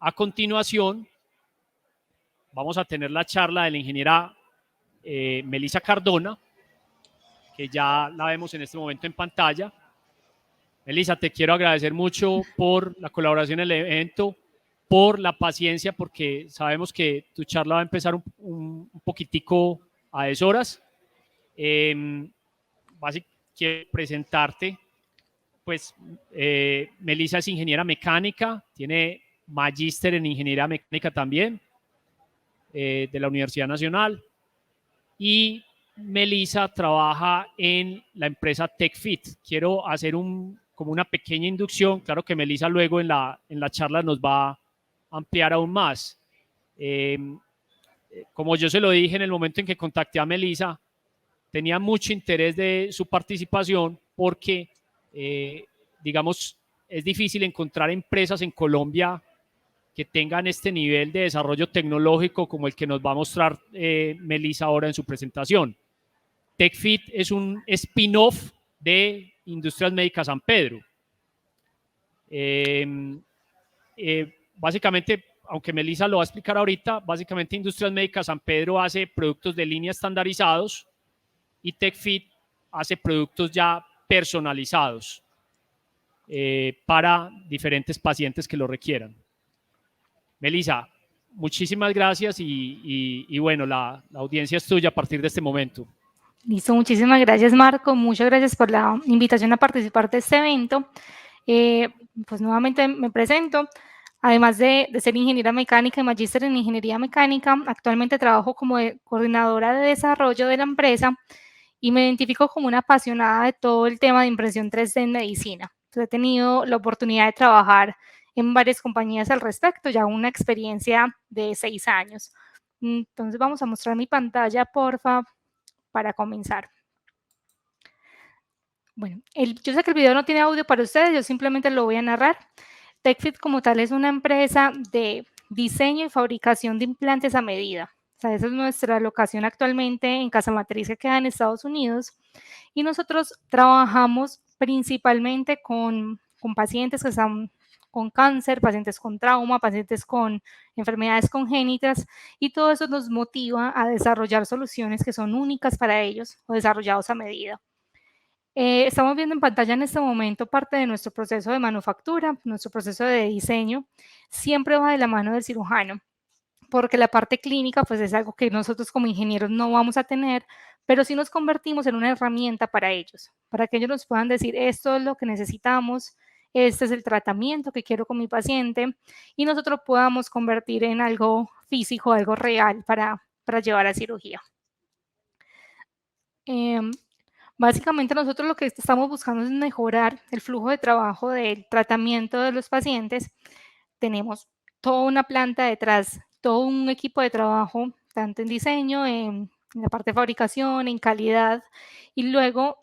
A continuación, vamos a tener la charla de la ingeniera Melissa Cardona, que ya la vemos en este momento en pantalla. Melissa, te quiero agradecer mucho por la colaboración en el evento, por la paciencia, porque sabemos que tu charla va a empezar un poquitico a deshoras. Quiero presentarte. Pues Melissa es ingeniera mecánica, tiene magíster en ingeniería mecánica también, de la Universidad Nacional, y Melissa trabaja en la empresa TechFit. Quiero hacer como una pequeña inducción. Claro que Melissa luego en la charla nos va a ampliar aún más. Como yo se lo dije en el momento en que contacté a Melissa, tenía mucho interés de su participación porque, digamos, es difícil encontrar empresas en Colombia que tengan este nivel de desarrollo tecnológico como el que nos va a mostrar Melissa ahora en su presentación. TechFit es un spin-off de Industrias Médicas San Pedro. Básicamente, aunque Melissa lo va a explicar ahorita, básicamente Industrias Médicas San Pedro hace productos de línea estandarizados y TechFit hace productos ya personalizados para diferentes pacientes que lo requieran. Melissa, muchísimas gracias y bueno, la audiencia es tuya a partir de este momento. Listo, muchísimas gracias, Marco. Muchas gracias por la invitación a participar de este evento. Pues nuevamente me presento. Además de ser ingeniera mecánica y magíster en ingeniería mecánica, actualmente trabajo como coordinadora de desarrollo de la empresa y me identifico como una apasionada de todo el tema de impresión 3D en medicina. Entonces, he tenido la oportunidad de trabajar en varias compañías al respecto, ya una experiencia de 6 años. Entonces vamos a mostrar mi pantalla, porfa, para comenzar. Bueno, yo sé que el video no tiene audio para ustedes, yo simplemente lo voy a narrar. TechFit como tal es una empresa de diseño y fabricación de implantes a medida. O sea, esa es nuestra locación actualmente en Casa Matriz que queda en Estados Unidos. Y nosotros trabajamos principalmente con pacientes que están con cáncer, pacientes con trauma, pacientes con enfermedades congénitas, y todo eso nos motiva a desarrollar soluciones que son únicas para ellos o desarrollados a medida. Estamos viendo en pantalla en este momento parte de nuestro proceso de manufactura, nuestro proceso de diseño, siempre va de la mano del cirujano, porque la parte clínica pues es algo que nosotros como ingenieros no vamos a tener, pero sí nos convertimos en una herramienta para ellos, para que ellos nos puedan decir esto es lo que necesitamos, este es el tratamiento que quiero con mi paciente, y nosotros podamos convertir en algo físico, algo real para llevar a cirugía. Básicamente nosotros lo que estamos buscando es mejorar el flujo de trabajo del tratamiento de los pacientes. Tenemos toda una planta detrás, todo un equipo de trabajo, tanto en diseño, en la parte de fabricación, en calidad, y luego,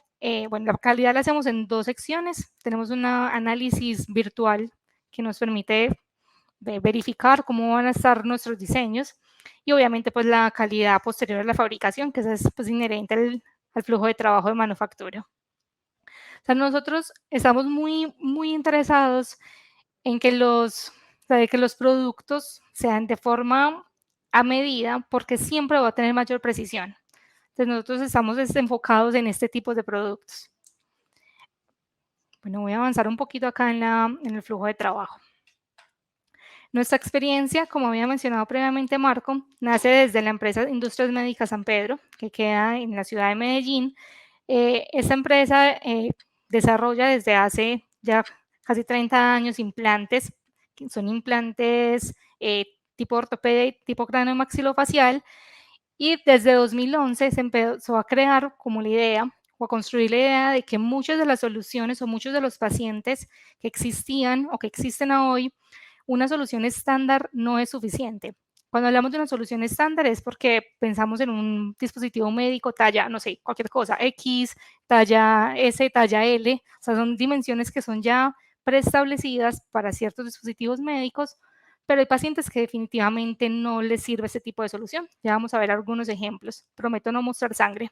bueno, la calidad la hacemos en 2 secciones. Tenemos un análisis virtual que nos permite verificar cómo van a estar nuestros diseños, y obviamente pues la calidad posterior a la fabricación, que es pues inherente al flujo de trabajo de manufactura. O sea, nosotros estamos muy interesados en que los productos sean de forma a medida, porque siempre va a tener mayor precisión. Entonces nosotros estamos enfocados en este tipo de productos. Bueno, voy a avanzar un poquito acá en el flujo de trabajo. Nuestra experiencia, como había mencionado previamente Marco, nace desde la empresa Industrias Médicas San Pedro, que queda en la ciudad de Medellín. Esta empresa desarrolla desde hace ya casi 30 años implantes, que son implantes tipo ortopedia y tipo craniomaxilofacial, y desde 2011 se empezó a crear como la idea o a construir la idea de que muchas de las soluciones o muchos de los pacientes que existían o que existen hoy, una solución estándar no es suficiente. Cuando hablamos de una solución estándar es porque pensamos en un dispositivo médico talla, no sé, cualquier cosa, X, talla S, talla L, o sea, son dimensiones que son ya preestablecidas para ciertos dispositivos médicos, pero hay pacientes que definitivamente no les sirve este tipo de solución. Ya vamos a ver algunos ejemplos. Prometo no mostrar sangre.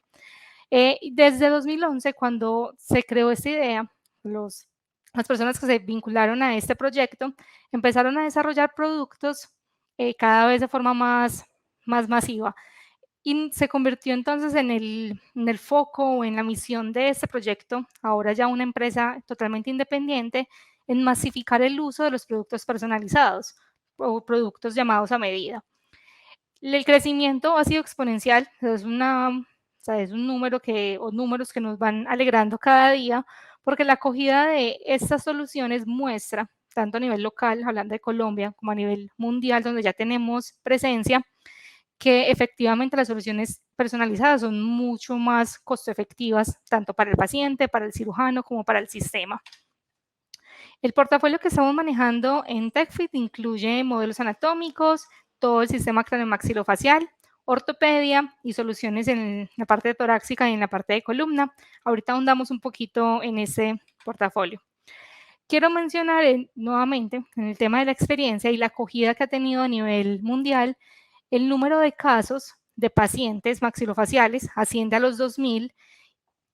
Desde 2011, cuando se creó esta idea, los las personas que se vincularon a este proyecto empezaron a desarrollar productos cada vez de forma más masiva. Y se convirtió entonces en el foco o en la misión de este proyecto, ahora ya una empresa totalmente independiente, en masificar el uso de los productos personalizados o productos llamados a medida. El crecimiento ha sido exponencial, es un número números que nos van alegrando cada día, porque la acogida de estas soluciones muestra, tanto a nivel local, hablando de Colombia, como a nivel mundial, donde ya tenemos presencia, que efectivamente las soluciones personalizadas son mucho más costo efectivas, tanto para el paciente, para el cirujano, como para el sistema. El portafolio que estamos manejando en TechFit incluye modelos anatómicos, todo el sistema craneomaxilofacial, ortopedia y soluciones en la parte torácica y en la parte de columna. Ahorita ahondamos un poquito en ese portafolio. Quiero mencionar nuevamente en el tema de la experiencia y la acogida que ha tenido a nivel mundial, el número de casos de pacientes maxilofaciales asciende a los 2.000.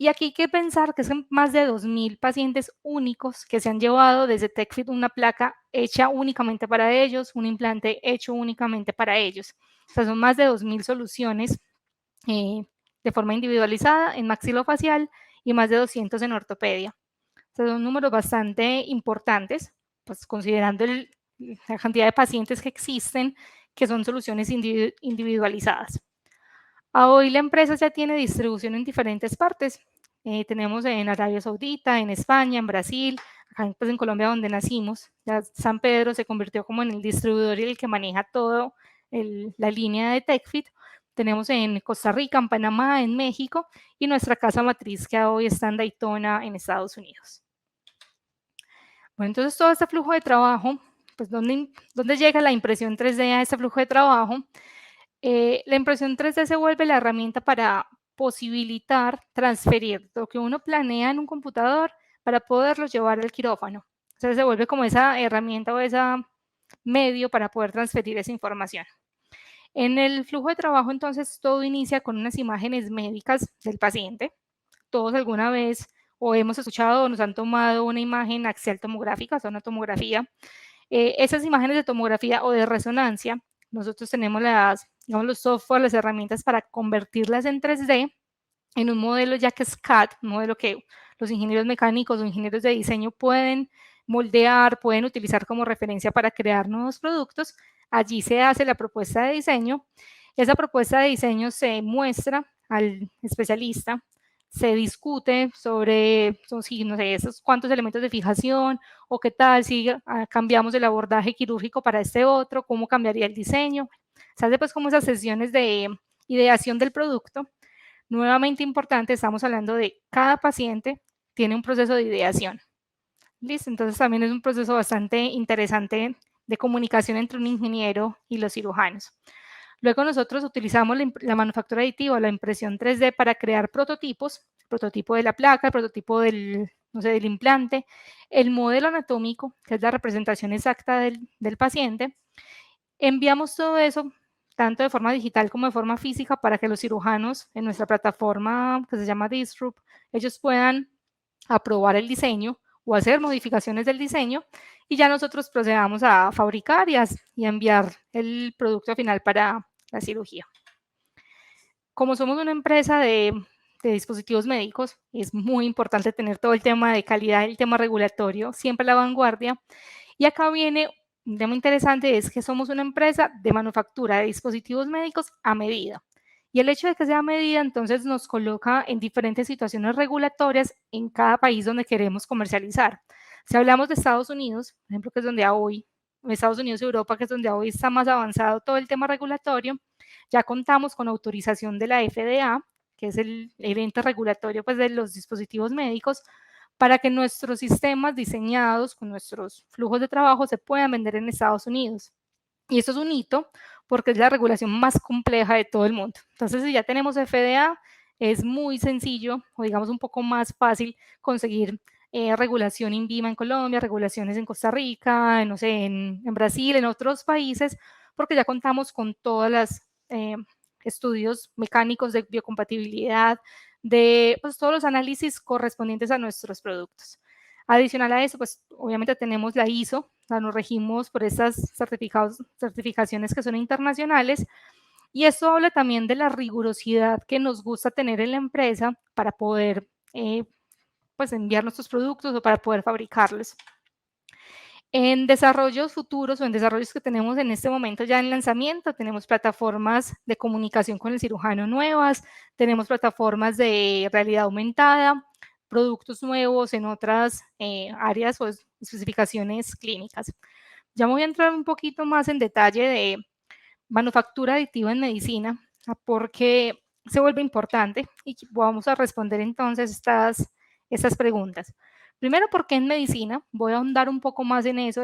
Y aquí hay que pensar que son más de 2.000 pacientes únicos que se han llevado desde TechFit una placa hecha únicamente para ellos, un implante hecho únicamente para ellos. O sea, son más de 2.000 soluciones de forma individualizada en maxilofacial y más de 200 en ortopedia. O sea, son números bastante importantes, pues considerando la cantidad de pacientes que existen, que son soluciones individualizadas. A hoy la empresa ya tiene distribución en diferentes partes. Tenemos en Arabia Saudita, en España, en Brasil, acá pues en Colombia donde nacimos. Ya San Pedro se convirtió como en el distribuidor y el que maneja todo la línea de TechFit. Tenemos en Costa Rica, en Panamá, en México y nuestra casa matriz que hoy está en Daytona, en Estados Unidos. Bueno, entonces todo este flujo de trabajo, pues ¿dónde llega la impresión 3D a este flujo de trabajo? La impresión 3D se vuelve la herramienta para posibilitar transferir lo que uno planea en un computador para poderlo llevar al quirófano. O sea, se vuelve como esa herramienta o ese medio para poder transferir esa información. En el flujo de trabajo, entonces, todo inicia con unas imágenes médicas del paciente. Todos alguna vez o hemos escuchado o nos han tomado una imagen axial tomográfica, o sea, una tomografía. Esas imágenes de tomografía o de resonancia, nosotros tenemos los software, las herramientas para convertirlas en 3D en un modelo ya que es CAD, un modelo que los ingenieros mecánicos o ingenieros de diseño pueden moldear, pueden utilizar como referencia para crear nuevos productos. Allí se hace la propuesta de diseño. Esa propuesta de diseño se muestra al especialista, se discute sobre, no sé, esos cuántos elementos de fijación o qué tal si cambiamos el abordaje quirúrgico para este otro, cómo cambiaría el diseño. Se hace pues como esas sesiones de ideación del producto. Nuevamente importante, estamos hablando de cada paciente tiene un proceso de ideación. ¿Listo? Entonces también es un proceso bastante interesante de comunicación entre un ingeniero y los cirujanos. Luego nosotros utilizamos la manufactura aditiva, la impresión 3D para crear prototipos, el prototipo de la placa, el prototipo del implante, el modelo anatómico, que es la representación exacta del paciente. Enviamos todo eso tanto de forma digital como de forma física para que los cirujanos en nuestra plataforma que se llama Disrupt, ellos puedan aprobar el diseño o hacer modificaciones del diseño y ya nosotros procedamos a fabricar y a enviar el producto final para la cirugía. Como somos una empresa de dispositivos médicos, es muy importante tener todo el tema de calidad, el tema regulatorio, siempre a la vanguardia. Y acá viene un tema interesante, es que somos una empresa de manufactura de dispositivos médicos a medida. Y el hecho de que sea a medida, entonces nos coloca en diferentes situaciones regulatorias en cada país donde queremos comercializar. Si hablamos de Estados Unidos, por ejemplo, que es donde hoy, Estados Unidos y Europa, que es donde hoy está más avanzado todo el tema regulatorio, ya contamos con autorización de la FDA, que es el ente regulatorio pues, de los dispositivos médicos, para que nuestros sistemas diseñados con nuestros flujos de trabajo se puedan vender en Estados Unidos. Y esto es un hito porque es la regulación más compleja de todo el mundo. Entonces, si ya tenemos FDA, es muy sencillo o digamos un poco más fácil conseguir regulación INVIMA en Colombia, regulaciones en Costa Rica, no sé, en Brasil, en otros países, porque ya contamos con todos los estudios mecánicos de biocompatibilidad, de pues, todos los análisis correspondientes a nuestros productos. Adicional a eso, pues obviamente tenemos la ISO, o sea, nos regimos por estas certificaciones que son internacionales, y esto habla también de la rigurosidad que nos gusta tener en la empresa para poder pues enviar nuestros productos o para poder fabricarlos. En desarrollos futuros o en desarrollos que tenemos en este momento ya en lanzamiento, tenemos plataformas de comunicación con el cirujano nuevas, tenemos plataformas de realidad aumentada, productos nuevos en otras áreas o especificaciones clínicas. Ya voy a entrar un poquito más en detalle de manufactura aditiva en medicina, porque se vuelve importante y vamos a responder entonces estas preguntas. Primero, ¿por qué en medicina? Voy a ahondar un poco más en eso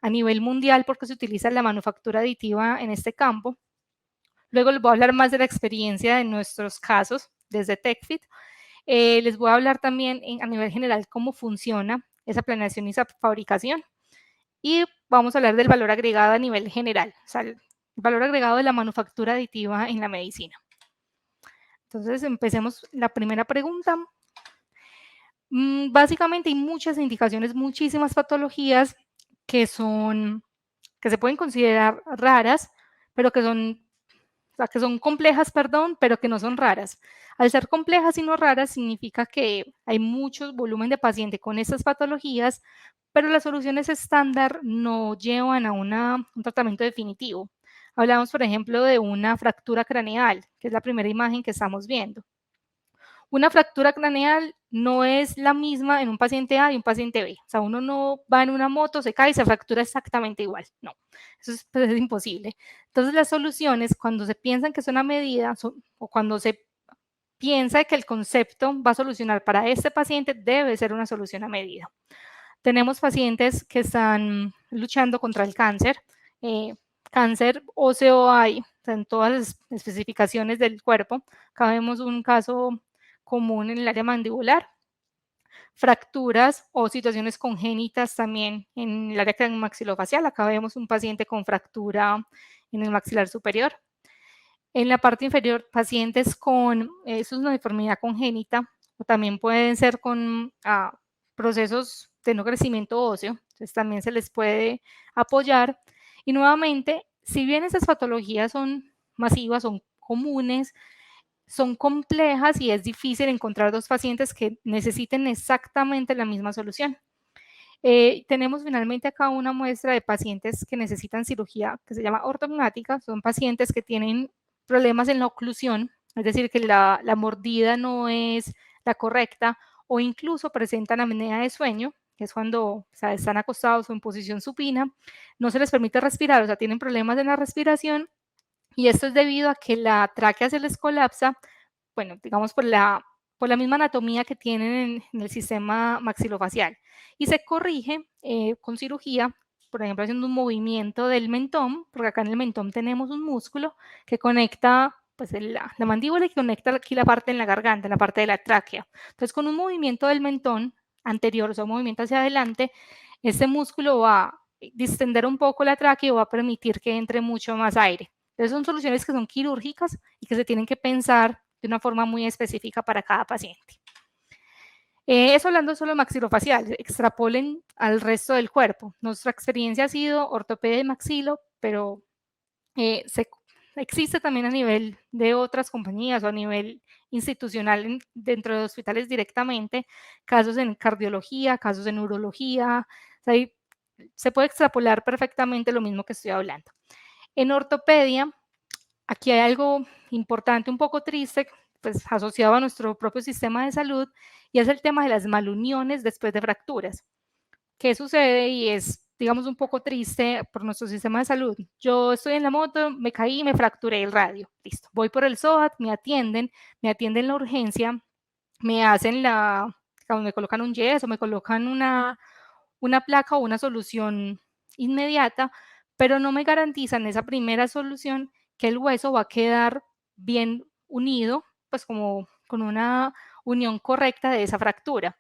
a nivel mundial, porque se utiliza la manufactura aditiva en este campo. Luego les voy a hablar más de la experiencia de nuestros casos desde TechFit. Les voy a hablar también a nivel general cómo funciona esa planeación y esa fabricación. Y vamos a hablar del valor agregado a nivel general, o sea, el valor agregado de la manufactura aditiva en la medicina. Entonces, empecemos la primera pregunta. Básicamente hay muchas indicaciones, muchísimas patologías que se pueden considerar raras, pero que son complejas, perdón, pero que no son raras. Al ser complejas y no raras, significa que hay mucho volumen de paciente con estas patologías, pero las soluciones estándar no llevan a un tratamiento definitivo. Hablamos, por ejemplo, de una fractura craneal, que es la primera imagen que estamos viendo. Una fractura craneal no es la misma en un paciente A y un paciente B. O sea, uno no va en una moto, se cae y se fractura exactamente igual. No, eso es imposible. Entonces, las soluciones, cuando se piensan que son a medida o cuando se piensa que el concepto va a solucionar para este paciente, debe ser una solución a medida. Tenemos pacientes que están luchando contra el cáncer. Cáncer óseo hay en todas las especificaciones del cuerpo. Acá vemos un caso común en el área mandibular. Fracturas o situaciones congénitas también en el área craniomaxilofacial. Acá vemos un paciente con fractura en el maxilar superior. En la parte inferior, pacientes con, eso es una deformidad congénita, o también pueden ser con procesos de no crecimiento óseo, entonces también se les puede apoyar. Y nuevamente, si bien estas patologías son masivas, son comunes, son complejas y es difícil encontrar dos pacientes que necesiten exactamente la misma solución. Tenemos finalmente acá una muestra de pacientes que necesitan cirugía que se llama ortognática. Son pacientes que tienen problemas en la oclusión, es decir, que la mordida no es la correcta, o incluso presentan apnea de sueño, que es cuando están acostados o en posición supina, no se les permite respirar, o sea, tienen problemas en la respiración, y esto es debido a que la tráquea se les colapsa, bueno, digamos por la misma anatomía que tienen en el sistema maxilofacial, y se corrige con cirugía, por ejemplo, haciendo un movimiento del mentón, porque acá en el mentón tenemos un músculo que conecta pues la mandíbula y conecta aquí la parte en la garganta, en la parte de la tráquea. Entonces, con un movimiento del mentón anterior, o sea, un movimiento hacia adelante, este músculo va a distender un poco la tráquea y va a permitir que entre mucho más aire. Entonces, son soluciones que son quirúrgicas y que se tienen que pensar de una forma muy específica para cada paciente. Eso hablando solo de maxilofacial, extrapolen al resto del cuerpo. Nuestra experiencia ha sido ortopedia y maxilo, pero existe también a nivel de otras compañías o a nivel institucional dentro de hospitales directamente, casos en cardiología, casos en neurología, o sea, se puede extrapolar perfectamente lo mismo que estoy hablando. En ortopedia, aquí hay algo importante, un poco triste, pues asociado a nuestro propio sistema de salud, y es el tema de las maluniones después de fracturas. ¿Qué sucede? Y es, digamos, un poco triste por nuestro sistema de salud. Yo estoy en la moto, me caí, me fracturé el radio. Listo. Voy por el SOAT, me atienden la urgencia, me colocan un yeso, me colocan una placa o una solución inmediata, pero no me garantizan esa primera solución que el hueso va a quedar bien unido, pues como con una unión correcta de esa fractura.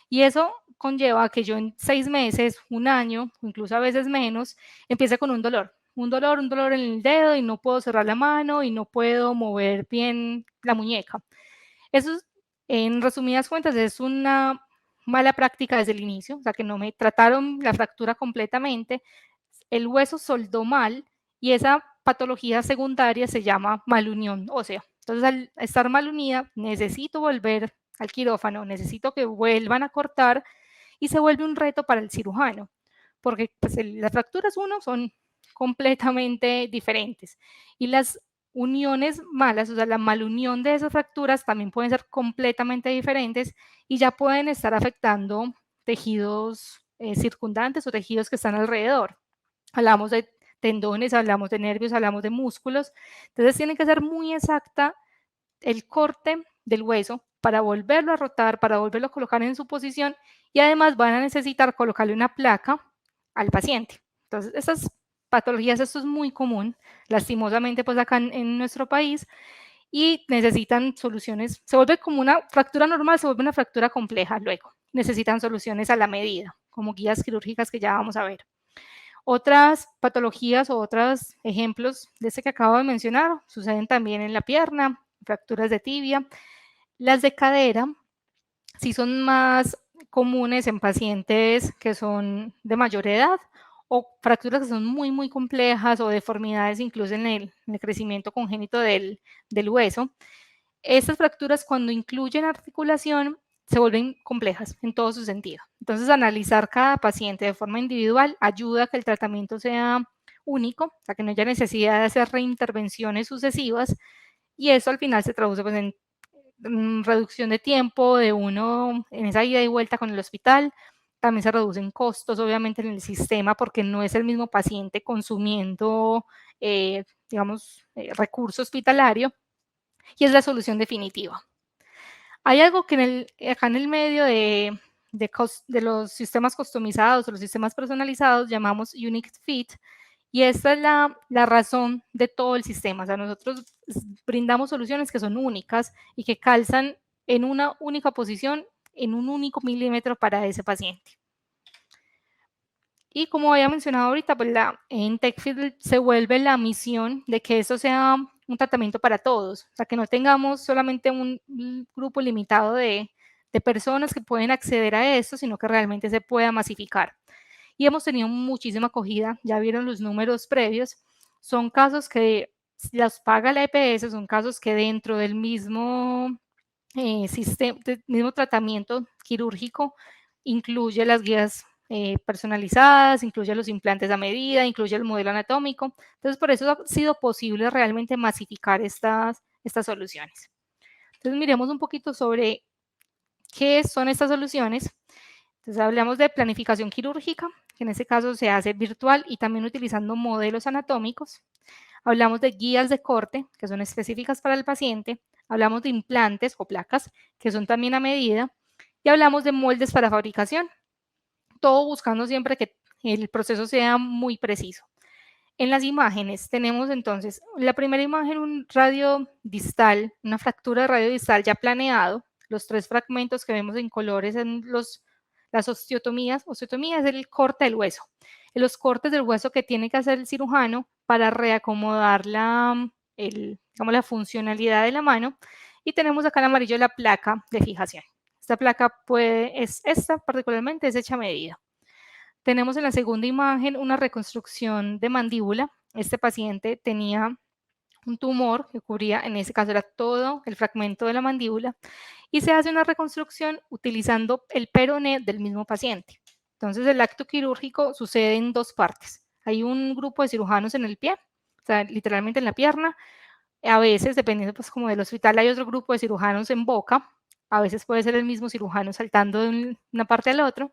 Y eso conlleva a que yo en 6 meses, un año, incluso a veces menos, empiece con un dolor en el dedo y no puedo cerrar la mano y no puedo mover bien la muñeca. Eso, en resumidas cuentas, es una mala práctica desde el inicio, o sea, que no me trataron la fractura completamente, el hueso soldó mal y esa patología secundaria se llama malunión ósea. Entonces, al estar mal unida, necesito volver al quirófano, necesito que vuelvan a cortar y se vuelve un reto para el cirujano, porque pues, las fracturas son completamente diferentes y las uniones malas, o sea, la malunión de esas fracturas también pueden ser completamente diferentes y ya pueden estar afectando tejidos circundantes o tejidos que están alrededor. Hablamos de tendones, hablamos de nervios, hablamos de músculos. Entonces tiene que ser muy exacta el corte del hueso para volverlo a rotar, para volverlo a colocar en su posición y además van a necesitar colocarle una placa al paciente. Entonces, estas patologías, esto es muy común, lastimosamente, pues acá en nuestro país, y necesitan soluciones. Se vuelve como una fractura normal, se vuelve una fractura compleja luego. Necesitan soluciones a la medida, como guías quirúrgicas que ya vamos a ver. Otras patologías o otros ejemplos de este que acabo de mencionar suceden también en la pierna, fracturas de tibia. Las de cadera sí son más comunes en pacientes que son de mayor edad o fracturas que son muy, muy complejas o deformidades incluso en el crecimiento congénito del hueso. Estas fracturas cuando incluyen articulación se vuelven complejas en todo su sentido. Entonces, analizar cada paciente de forma individual ayuda a que el tratamiento sea único, o sea, que no haya necesidad de hacer reintervenciones sucesivas y eso al final se traduce pues, en reducción de tiempo de uno en esa ida y vuelta con el hospital. También se reducen costos, obviamente, en el sistema porque no es el mismo paciente consumiendo, digamos, recurso hospitalario y es la solución definitiva. Hay algo que acá en el medio de los sistemas customizados o los sistemas personalizados llamamos Unique Fit, y esta es la razón de todo el sistema. O sea, nosotros brindamos soluciones que son únicas y que calzan en una única posición, en un único milímetro para ese paciente. Y como había mencionado ahorita, pues en TechFit se vuelve la misión de que esto sea un tratamiento para todos, o sea, que no tengamos solamente un grupo limitado de personas que pueden acceder a esto, sino que realmente se pueda masificar. Y hemos tenido muchísima acogida, ya vieron los números previos, son casos que las paga la EPS, son casos que dentro del mismo sistema, del mismo tratamiento quirúrgico incluye las guías personalizadas, incluye los implantes a medida, incluye el modelo anatómico. Entonces, por eso ha sido posible realmente masificar estas soluciones. Entonces, miremos un poquito sobre qué son estas soluciones. Entonces, hablamos de planificación quirúrgica, que en este caso se hace virtual y también utilizando modelos anatómicos. Hablamos de guías de corte, que son específicas para el paciente. Hablamos de implantes o placas, que son también a medida. Y hablamos de moldes para fabricación, todo buscando siempre que el proceso sea muy preciso. En las imágenes tenemos entonces la primera imagen, un radio distal, una fractura de radio distal ya planeado, los 3 fragmentos que vemos en colores en las osteotomías. Osteotomía es el corte del hueso. En los cortes del hueso que tiene que hacer el cirujano para reacomodar digamos, la funcionalidad de la mano. Y tenemos acá en amarillo la placa de fijación. Esta placa esta particularmente es hecha a medida. Tenemos en la segunda imagen una reconstrucción de mandíbula. Este paciente tenía un tumor que cubría, en ese caso era todo el fragmento de la mandíbula, y se hace una reconstrucción utilizando el peroné del mismo paciente. Entonces el acto quirúrgico sucede en 2 partes. Hay un grupo de cirujanos en el pie, o sea, literalmente en la pierna. A veces, dependiendo pues como del hospital, hay otro grupo de cirujanos en boca. A veces puede ser el mismo cirujano saltando de una parte a la otra.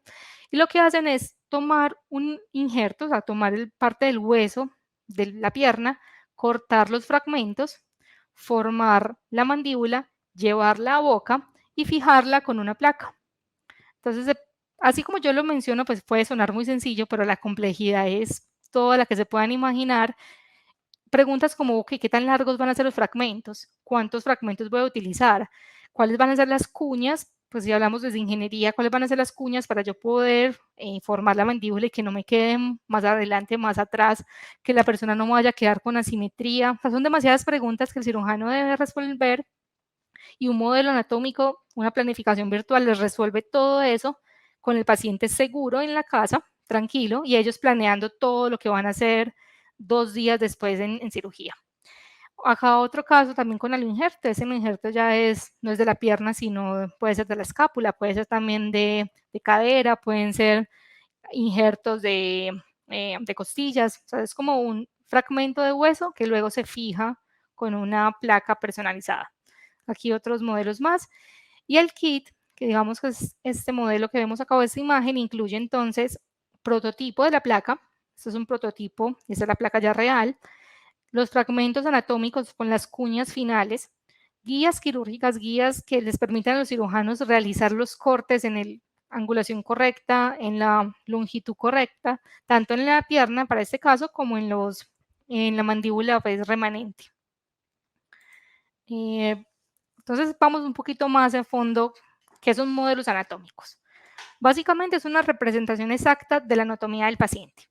Y lo que hacen es tomar un injerto, o sea, tomar parte del hueso de la pierna, cortar los fragmentos, formar la mandíbula, llevarla a boca y fijarla con una placa. Entonces, así como yo lo menciono, pues puede sonar muy sencillo, pero la complejidad es toda la que se puedan imaginar. Preguntas como, ok, ¿qué tan largos van a ser los fragmentos? ¿Cuántos fragmentos voy a utilizar? ¿Cuáles van a ser las cuñas? Pues si hablamos desde ingeniería, ¿cuáles van a ser las cuñas para yo poder formar la mandíbula y que no me queden más adelante, más atrás, que la persona no vaya a quedar con asimetría? O sea, son demasiadas preguntas que el cirujano debe resolver y un modelo anatómico, una planificación virtual les resuelve todo eso con el paciente seguro en la casa, tranquilo, y ellos planeando todo lo que van a hacer 2 días después en cirugía. Acá otro caso también con el injerto, ese injerto ya no es de la pierna, sino puede ser de la escápula, puede ser también de cadera, pueden ser injertos de costillas, o sea, es como un fragmento de hueso que luego se fija con una placa personalizada. Aquí otros modelos más. Y el kit, que digamos que es este modelo que vemos acá, esta imagen, incluye entonces prototipo de la placa, esto es un prototipo, esta es la placa ya real, los fragmentos anatómicos con las cuñas finales, guías quirúrgicas, guías que les permitan a los cirujanos realizar los cortes en la angulación correcta, en la longitud correcta, tanto en la pierna para este caso como en la mandíbula pues, remanente. Entonces vamos un poquito más a fondo qué son modelos anatómicos. Básicamente es una representación exacta de la anatomía del paciente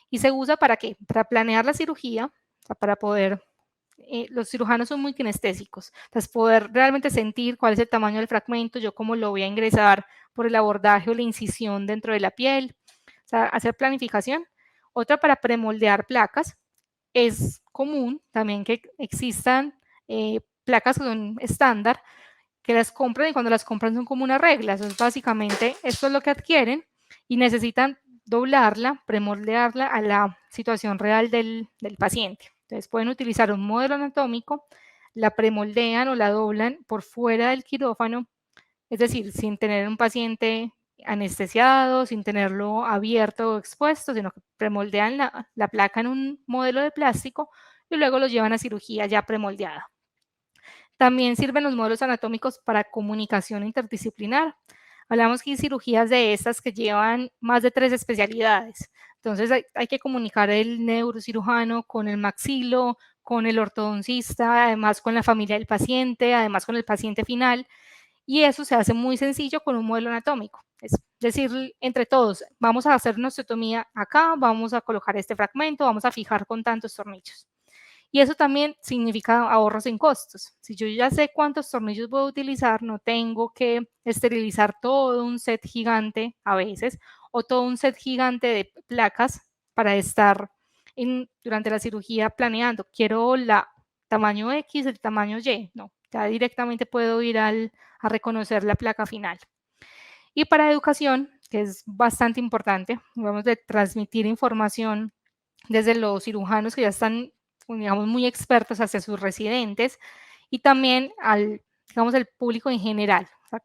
y se usa para qué? Para planear la cirugía, o sea, para poder los cirujanos son muy kinestésicos, entonces poder realmente sentir cuál es el tamaño del fragmento, yo cómo lo voy a ingresar por el abordaje o la incisión dentro de la piel, o sea, hacer planificación. Otra para premoldear placas, es común también que existan placas que son estándar, que las compran y cuando las compran son como una regla, entonces básicamente esto es lo que adquieren y necesitan doblarla, premoldearla a la situación real del paciente. Entonces pueden utilizar un modelo anatómico, la premoldean o la doblan por fuera del quirófano, es decir, sin tener un paciente anestesiado, sin tenerlo abierto o expuesto, sino que premoldean la placa en un modelo de plástico y luego lo llevan a cirugía ya premoldeada. También sirven los modelos anatómicos para comunicación interdisciplinar. Hablamos que hay cirugías de estas que llevan más de 3 especialidades. Entonces hay que comunicar el neurocirujano con el maxilo, con el ortodoncista, además con la familia del paciente, además con el paciente final. Y eso se hace muy sencillo con un modelo anatómico. Es decir, entre todos, vamos a hacer una osteotomía acá, vamos a colocar este fragmento, vamos a fijar con tantos tornillos. Y eso también significa ahorros en costos. Si yo ya sé cuántos tornillos voy a utilizar, no tengo que esterilizar todo un set gigante a veces o todo un set gigante de placas para estar durante la cirugía planeando. Quiero la tamaño X, el tamaño Y. No, ya directamente puedo ir a reconocer la placa final. Y para educación, que es bastante importante, vamos a transmitir información desde los cirujanos que ya están, digamos, muy expertos hacia sus residentes y también digamos, el público en general, o sea,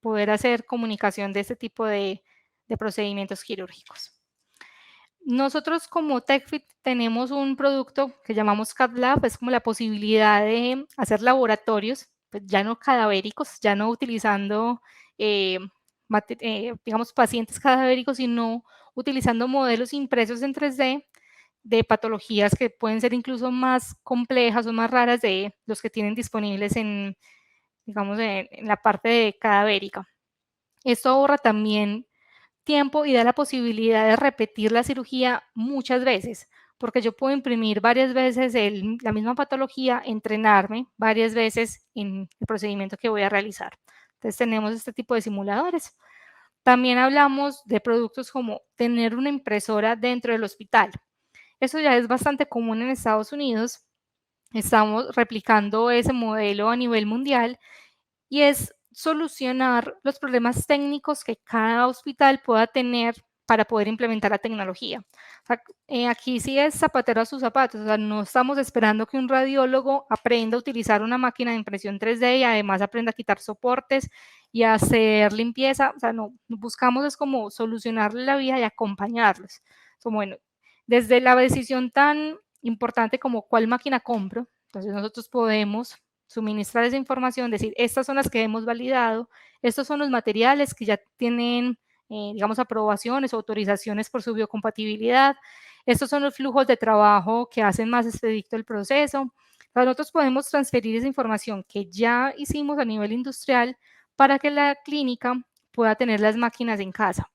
poder hacer comunicación de este tipo de procedimientos quirúrgicos. Nosotros como TechFit tenemos un producto que llamamos CatLab, es como la posibilidad de hacer laboratorios, pues ya no cadavéricos, ya no utilizando, digamos, pacientes cadavéricos, sino utilizando modelos impresos en 3D de patologías que pueden ser incluso más complejas o más raras de los que tienen disponibles digamos, en la parte cadavérica. Esto ahorra también tiempo y da la posibilidad de repetir la cirugía muchas veces, porque yo puedo imprimir varias veces la misma patología, entrenarme varias veces en el procedimiento que voy a realizar. Entonces tenemos este tipo de simuladores. También hablamos de productos como tener una impresora dentro del hospital. Eso ya es bastante común en Estados Unidos. Estamos replicando ese modelo a nivel mundial y es solucionar los problemas técnicos que cada hospital pueda tener para poder implementar la tecnología. O sea, aquí sí es zapatero a sus zapatos, o sea, no estamos esperando que un radiólogo aprenda a utilizar una máquina de impresión 3D y además aprenda a quitar soportes y a hacer limpieza, o sea, no, buscamos es como solucionarle la vida y acompañarlos. Como, bueno, desde la decisión tan importante como cuál máquina compro, entonces nosotros podemos suministrar esa información, decir, estas son las que hemos validado, estos son los materiales que ya tienen, digamos, aprobaciones o autorizaciones por su biocompatibilidad, estos son los flujos de trabajo que hacen más expedito el proceso. Nosotros podemos transferir esa información que ya hicimos a nivel industrial para que la clínica pueda tener las máquinas en casa.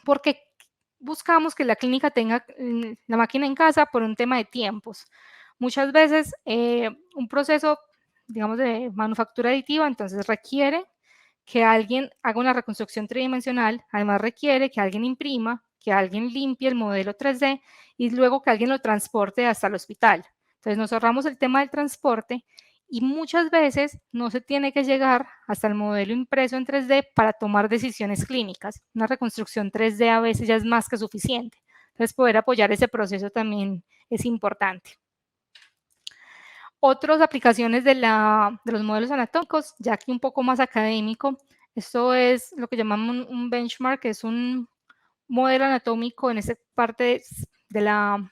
Porque buscamos que la clínica tenga la máquina en casa por un tema de tiempos. Muchas veces un proceso digamos, de manufactura aditiva, entonces requiere que alguien haga una reconstrucción tridimensional, además requiere que alguien imprima, que alguien limpie el modelo 3D y luego que alguien lo transporte hasta el hospital. Entonces nos ahorramos el tema del transporte y muchas veces no se tiene que llegar hasta el modelo impreso en 3D para tomar decisiones clínicas. Una reconstrucción 3D a veces ya es más que suficiente. Entonces poder apoyar ese proceso también es importante. Otras aplicaciones de los modelos anatómicos, ya que un poco más académico, esto es lo que llamamos un benchmark, que es un modelo anatómico en esa parte de la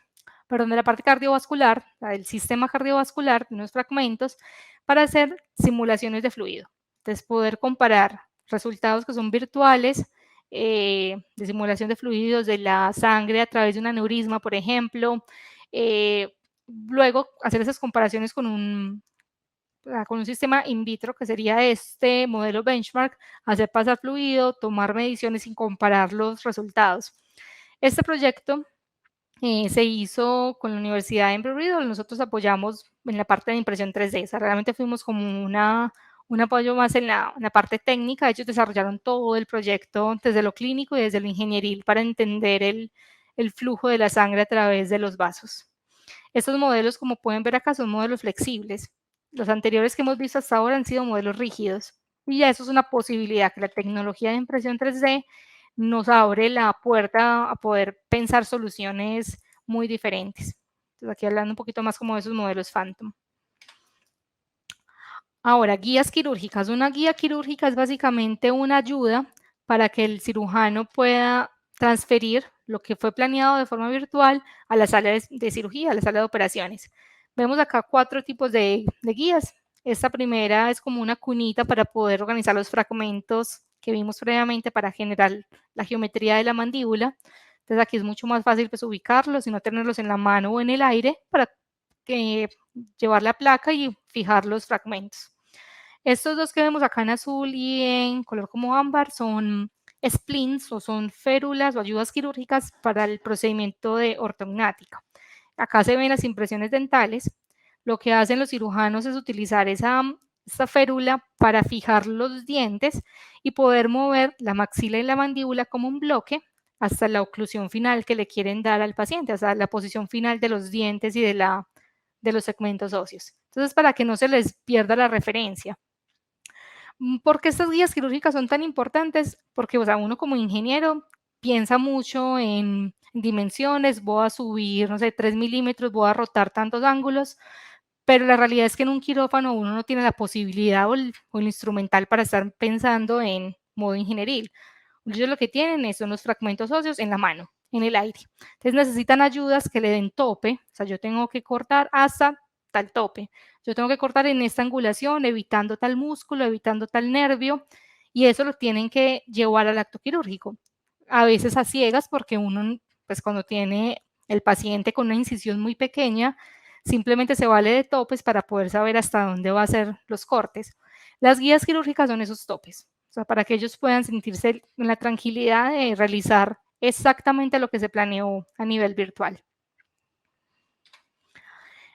parte cardiovascular, del sistema cardiovascular, de unos fragmentos, para hacer simulaciones de fluido. Entonces, poder comparar resultados que son virtuales de simulación de fluidos de la sangre a través de un aneurisma, por ejemplo, luego hacer esas comparaciones con un sistema in vitro, que sería este modelo benchmark, hacer pasar fluido, tomar mediciones y comparar los resultados. Este proyecto se hizo con la Universidad de Embry-Riddle. Nosotros apoyamos en la parte de impresión 3D. O sea, realmente fuimos como un apoyo más en la parte técnica. Ellos desarrollaron todo el proyecto desde lo clínico y desde lo ingenieril para entender el flujo de la sangre a través de los vasos. Estos modelos, como pueden ver acá, son modelos flexibles. Los anteriores que hemos visto hasta ahora han sido modelos rígidos. Y ya eso es una posibilidad, que la tecnología de impresión 3D nos abre la puerta a poder pensar soluciones muy diferentes. Entonces, aquí hablando un poquito más como de esos modelos Phantom. Ahora, guías quirúrgicas. Una guía quirúrgica es básicamente una ayuda para que el cirujano pueda transferir lo que fue planeado de forma virtual a la sala de cirugía, a la sala de operaciones. Vemos acá 4 tipos de guías. Esta primera es como una cunita para poder organizar los fragmentos que vimos previamente para generar la geometría de la mandíbula. Entonces aquí es mucho más fácil pues, ubicarlos y no tenerlos en la mano o en el aire para llevar la placa y fijar los fragmentos. Estos dos que vemos acá en azul y en color como ámbar son splints o son férulas o ayudas quirúrgicas para el procedimiento de ortognática. Acá se ven las impresiones dentales. Lo que hacen los cirujanos es utilizar esta férula para fijar los dientes y poder mover la maxila y la mandíbula como un bloque hasta la oclusión final que le quieren dar al paciente, hasta la posición final de los dientes y de los segmentos óseos. Entonces, para que no se les pierda la referencia. ¿Por qué estas guías quirúrgicas son tan importantes? Porque, o sea, uno como ingeniero piensa mucho en dimensiones, voy a subir, no sé, 3 milímetros, voy a rotar tantos ángulos, pero la realidad es que en un quirófano uno no tiene la posibilidad o el instrumental para estar pensando en modo ingenieril. Ellos lo que tienen son los fragmentos óseos en la mano, en el aire. Entonces necesitan ayudas que le den tope, o sea, yo tengo que cortar hasta tal tope. Yo tengo que cortar en esta angulación, evitando tal músculo, evitando tal nervio, y eso lo tienen que llevar al acto quirúrgico. A veces a ciegas, porque uno, pues cuando tiene el paciente con una incisión muy pequeña, simplemente se vale de topes para poder saber hasta dónde va a ser los cortes. Las guías quirúrgicas son esos topes, o sea, para que ellos puedan sentirse en la tranquilidad de realizar exactamente lo que se planeó a nivel virtual.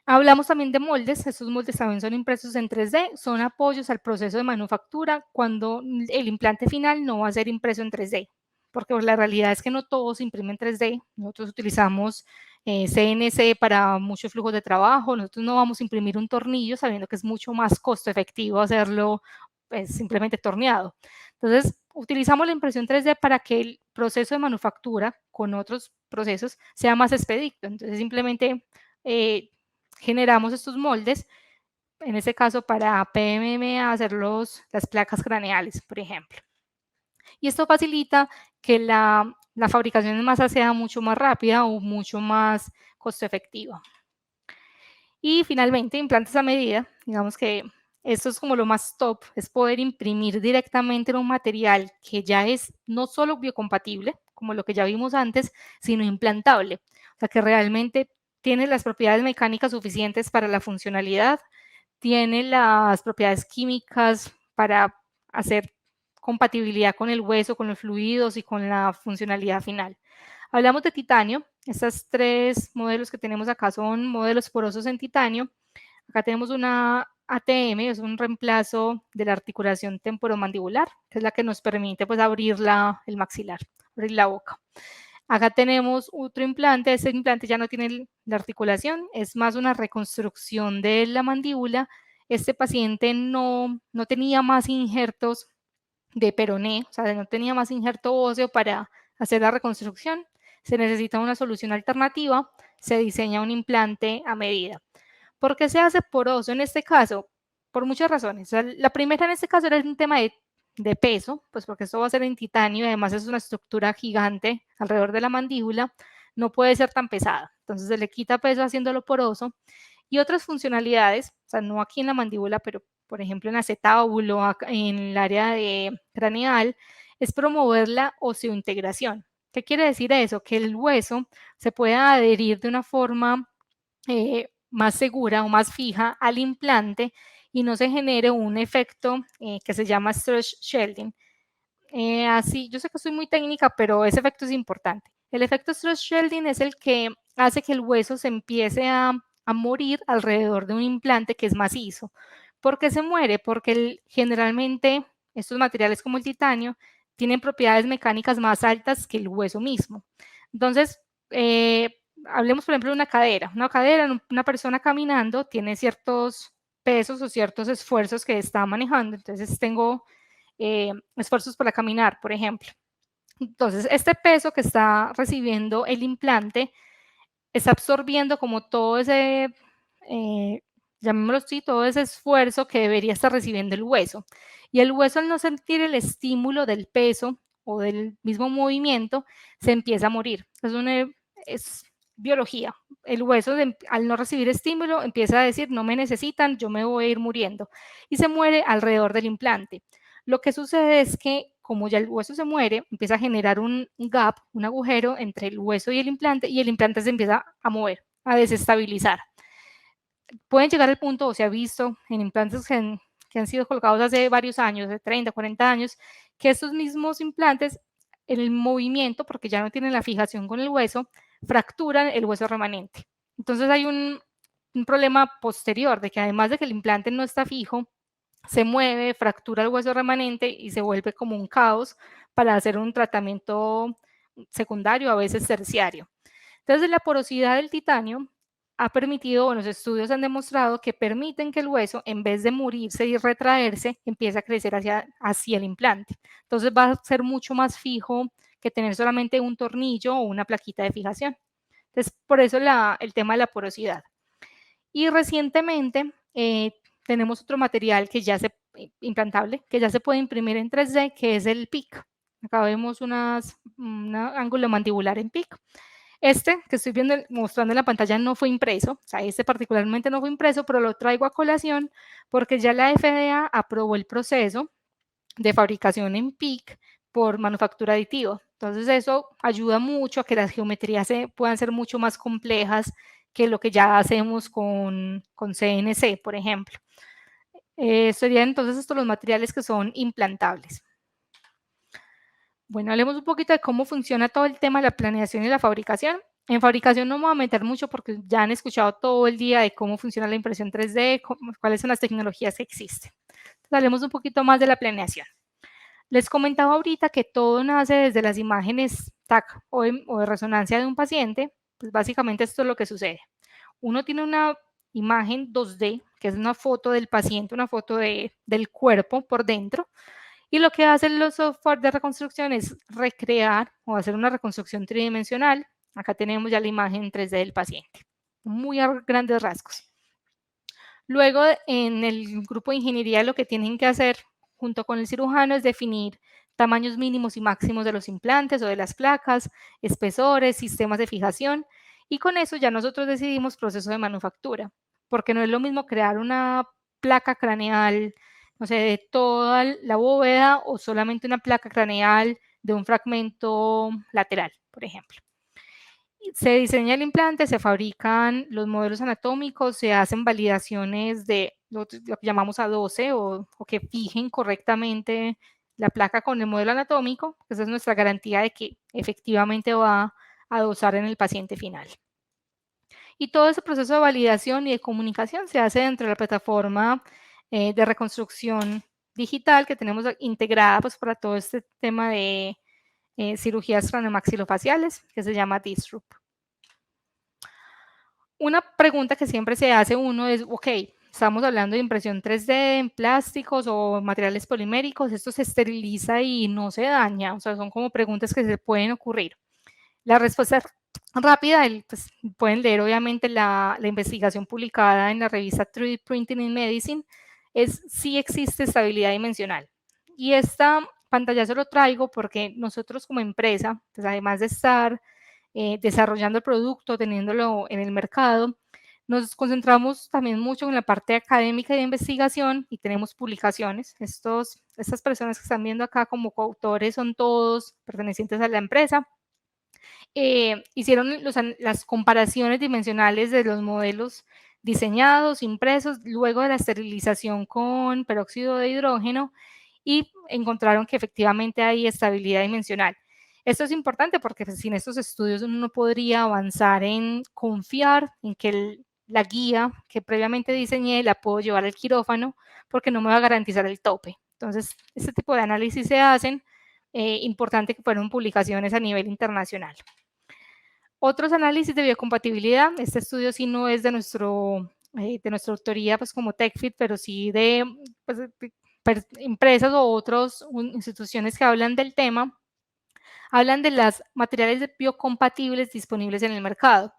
Hablamos también de moldes. Estos moldes también son impresos en 3D, son apoyos al proceso de manufactura cuando el implante final no va a ser impreso en 3D, porque la realidad es que no todos imprimen 3D. Nosotros utilizamos CNC para muchos flujos de trabajo. Nosotros no vamos a imprimir un tornillo sabiendo que es mucho más costo efectivo hacerlo pues, simplemente torneado. Entonces, utilizamos la impresión 3D para que el proceso de manufactura con otros procesos sea más expedito. Entonces, simplemente generamos estos moldes, en este caso para PMMA hacer las placas craneales, por ejemplo. Y esto facilita que la fabricación de masa sea mucho más rápida o mucho más costo efectiva. Y finalmente, implantes a medida, digamos que esto es como lo más top, es poder imprimir directamente en un material que ya es no solo biocompatible, como lo que ya vimos antes, sino implantable. O sea, que realmente tiene las propiedades mecánicas suficientes para la funcionalidad, tiene las propiedades químicas para hacer compatibilidad con el hueso, con los fluidos y con la funcionalidad final. Hablamos de titanio. Estos 3 modelos que tenemos acá son modelos porosos en titanio. Acá tenemos una ATM, es un reemplazo de la articulación temporomandibular, que es la que nos permite pues abrir el maxilar, abrir la boca. Acá tenemos otro implante, ese implante ya no tiene la articulación, es más una reconstrucción de la mandíbula. Este paciente no tenía más injertos de peroné, o sea, no tenía más injerto óseo para hacer la reconstrucción. Se necesita una solución alternativa, se diseña un implante a medida. ¿Por qué se hace poroso en este caso? Por muchas razones. O sea, la primera en este caso era un tema de peso, pues porque esto va a ser en titanio y además es una estructura gigante alrededor de la mandíbula, no puede ser tan pesada. Entonces se le quita peso haciéndolo poroso. Y otras funcionalidades, o sea, no aquí en la mandíbula, pero por ejemplo en acetábulo, en el área craneal, es promover la oseointegración. ¿Qué quiere decir eso? Que el hueso se pueda adherir de una forma más segura o más fija al implante y no se genere un efecto que se llama stress shielding. Así, yo sé que soy muy técnica, pero ese efecto es importante. El efecto stress shielding es el que hace que el hueso se empiece a morir alrededor de un implante que es macizo. ¿Por qué se muere? Porque generalmente estos materiales como el titanio tienen propiedades mecánicas más altas que el hueso mismo. Entonces, hablemos por ejemplo de una cadera. Una persona caminando tiene ciertos pesos o ciertos esfuerzos que está manejando. Entonces tengo esfuerzos para caminar, por ejemplo. Entonces, este peso que está recibiendo el implante está absorbiendo como todo ese, llamémoslo así, todo ese esfuerzo que debería estar recibiendo el hueso. Y el hueso, al no sentir el estímulo del peso o del mismo movimiento, se empieza a morir. Es biología. El hueso, al no recibir estímulo, empieza a decir, no me necesitan, yo me voy a ir muriendo. Y se muere alrededor del implante. Lo que sucede es que como ya el hueso se muere, empieza a generar un gap, un agujero entre el hueso y el implante se empieza a mover, a desestabilizar. Pueden llegar al punto, o se ha visto en implantes que han sido colocados hace varios años, de 30, 40 años, que estos mismos implantes, en el movimiento, porque ya no tienen la fijación con el hueso, fracturan el hueso remanente. Entonces hay un problema posterior de que además de que el implante no está fijo, se mueve, fractura el hueso remanente y se vuelve como un caos para hacer un tratamiento secundario, a veces terciario. Entonces, la porosidad del titanio ha permitido, o los estudios han demostrado que permiten que el hueso, en vez de morirse y retraerse, empiece a crecer hacia el implante. Entonces, va a ser mucho más fijo que tener solamente un tornillo o una plaquita de fijación. Entonces, por eso el tema de la porosidad. Y recientemente tenemos otro material que ya implantable, que ya se puede imprimir en 3D, que es el PIC. Acá vemos un ángulo mandibular en PIC. Este que estoy mostrando en la pantalla no fue impreso, o sea, este particularmente no fue impreso, pero lo traigo a colación porque ya la FDA aprobó el proceso de fabricación en PIC por manufactura aditiva. Entonces eso ayuda mucho a que las geometrías puedan ser mucho más complejas que lo que ya hacemos con CNC, por ejemplo. Serían entonces estos los materiales que son implantables. Bueno, hablemos un poquito de cómo funciona todo el tema de la planeación y la fabricación. En fabricación no me voy a meter mucho porque ya han escuchado todo el día de cómo funciona la impresión 3D, cuáles son las tecnologías que existen. Entonces, hablemos un poquito más de la planeación. Les comentaba ahorita que todo nace desde las imágenes TAC o de resonancia de un paciente. Pues básicamente esto es lo que sucede. Uno tiene una imagen 2D, que es una foto del paciente, una foto del cuerpo por dentro, y lo que hacen los software de reconstrucción es recrear o hacer una reconstrucción tridimensional. Acá tenemos ya la imagen 3D del paciente, muy a grandes rasgos. Luego, en el grupo de ingeniería, lo que tienen que hacer junto con el cirujano es definir tamaños mínimos y máximos de los implantes o de las placas, espesores, sistemas de fijación, y con eso ya nosotros decidimos proceso de manufactura, porque no es lo mismo crear una placa craneal, no sé, de toda la bóveda o solamente una placa craneal de un fragmento lateral, por ejemplo. Se diseña el implante, se fabrican los modelos anatómicos, se hacen validaciones de lo que llamamos A12 o que fijen correctamente la placa con el modelo anatómico. Esa es nuestra garantía de que efectivamente va a dosar en el paciente final. Y todo ese proceso de validación y de comunicación se hace dentro de la plataforma de reconstrucción digital que tenemos integrada pues, para todo este tema de cirugías craniomaxilofaciales, que se llama Disrupt. Una pregunta que siempre se hace uno es, ok, estamos hablando de impresión 3D en plásticos o materiales poliméricos, ¿esto se esteriliza y no se daña? O sea, son como preguntas que se pueden ocurrir. La respuesta rápida, pues, pueden leer obviamente la investigación publicada en la revista 3D Printing in Medicine, es si existe estabilidad dimensional. Y esta pantallazo lo traigo porque nosotros como empresa, pues además de estar desarrollando el producto, teniéndolo en el mercado, nos concentramos también mucho en la parte académica y de investigación y tenemos publicaciones. Estas personas que están viendo acá como coautores son todos pertenecientes a la empresa. Hicieron las comparaciones dimensionales de los modelos diseñados, impresos, luego de la esterilización con peróxido de hidrógeno y encontraron que efectivamente hay estabilidad dimensional. Esto es importante porque pues, sin estos estudios uno no podría avanzar en confiar en que la guía que previamente diseñé la puedo llevar al quirófano porque no me va a garantizar el tope. Entonces, este tipo de análisis se hacen, importante que fueron publicaciones a nivel internacional. Otros análisis de biocompatibilidad, este estudio sí no es de nuestra autoría pues como TechFit, pero sí de, pues, de empresas o otras instituciones que hablan del tema, hablan de los materiales biocompatibles disponibles en el mercado.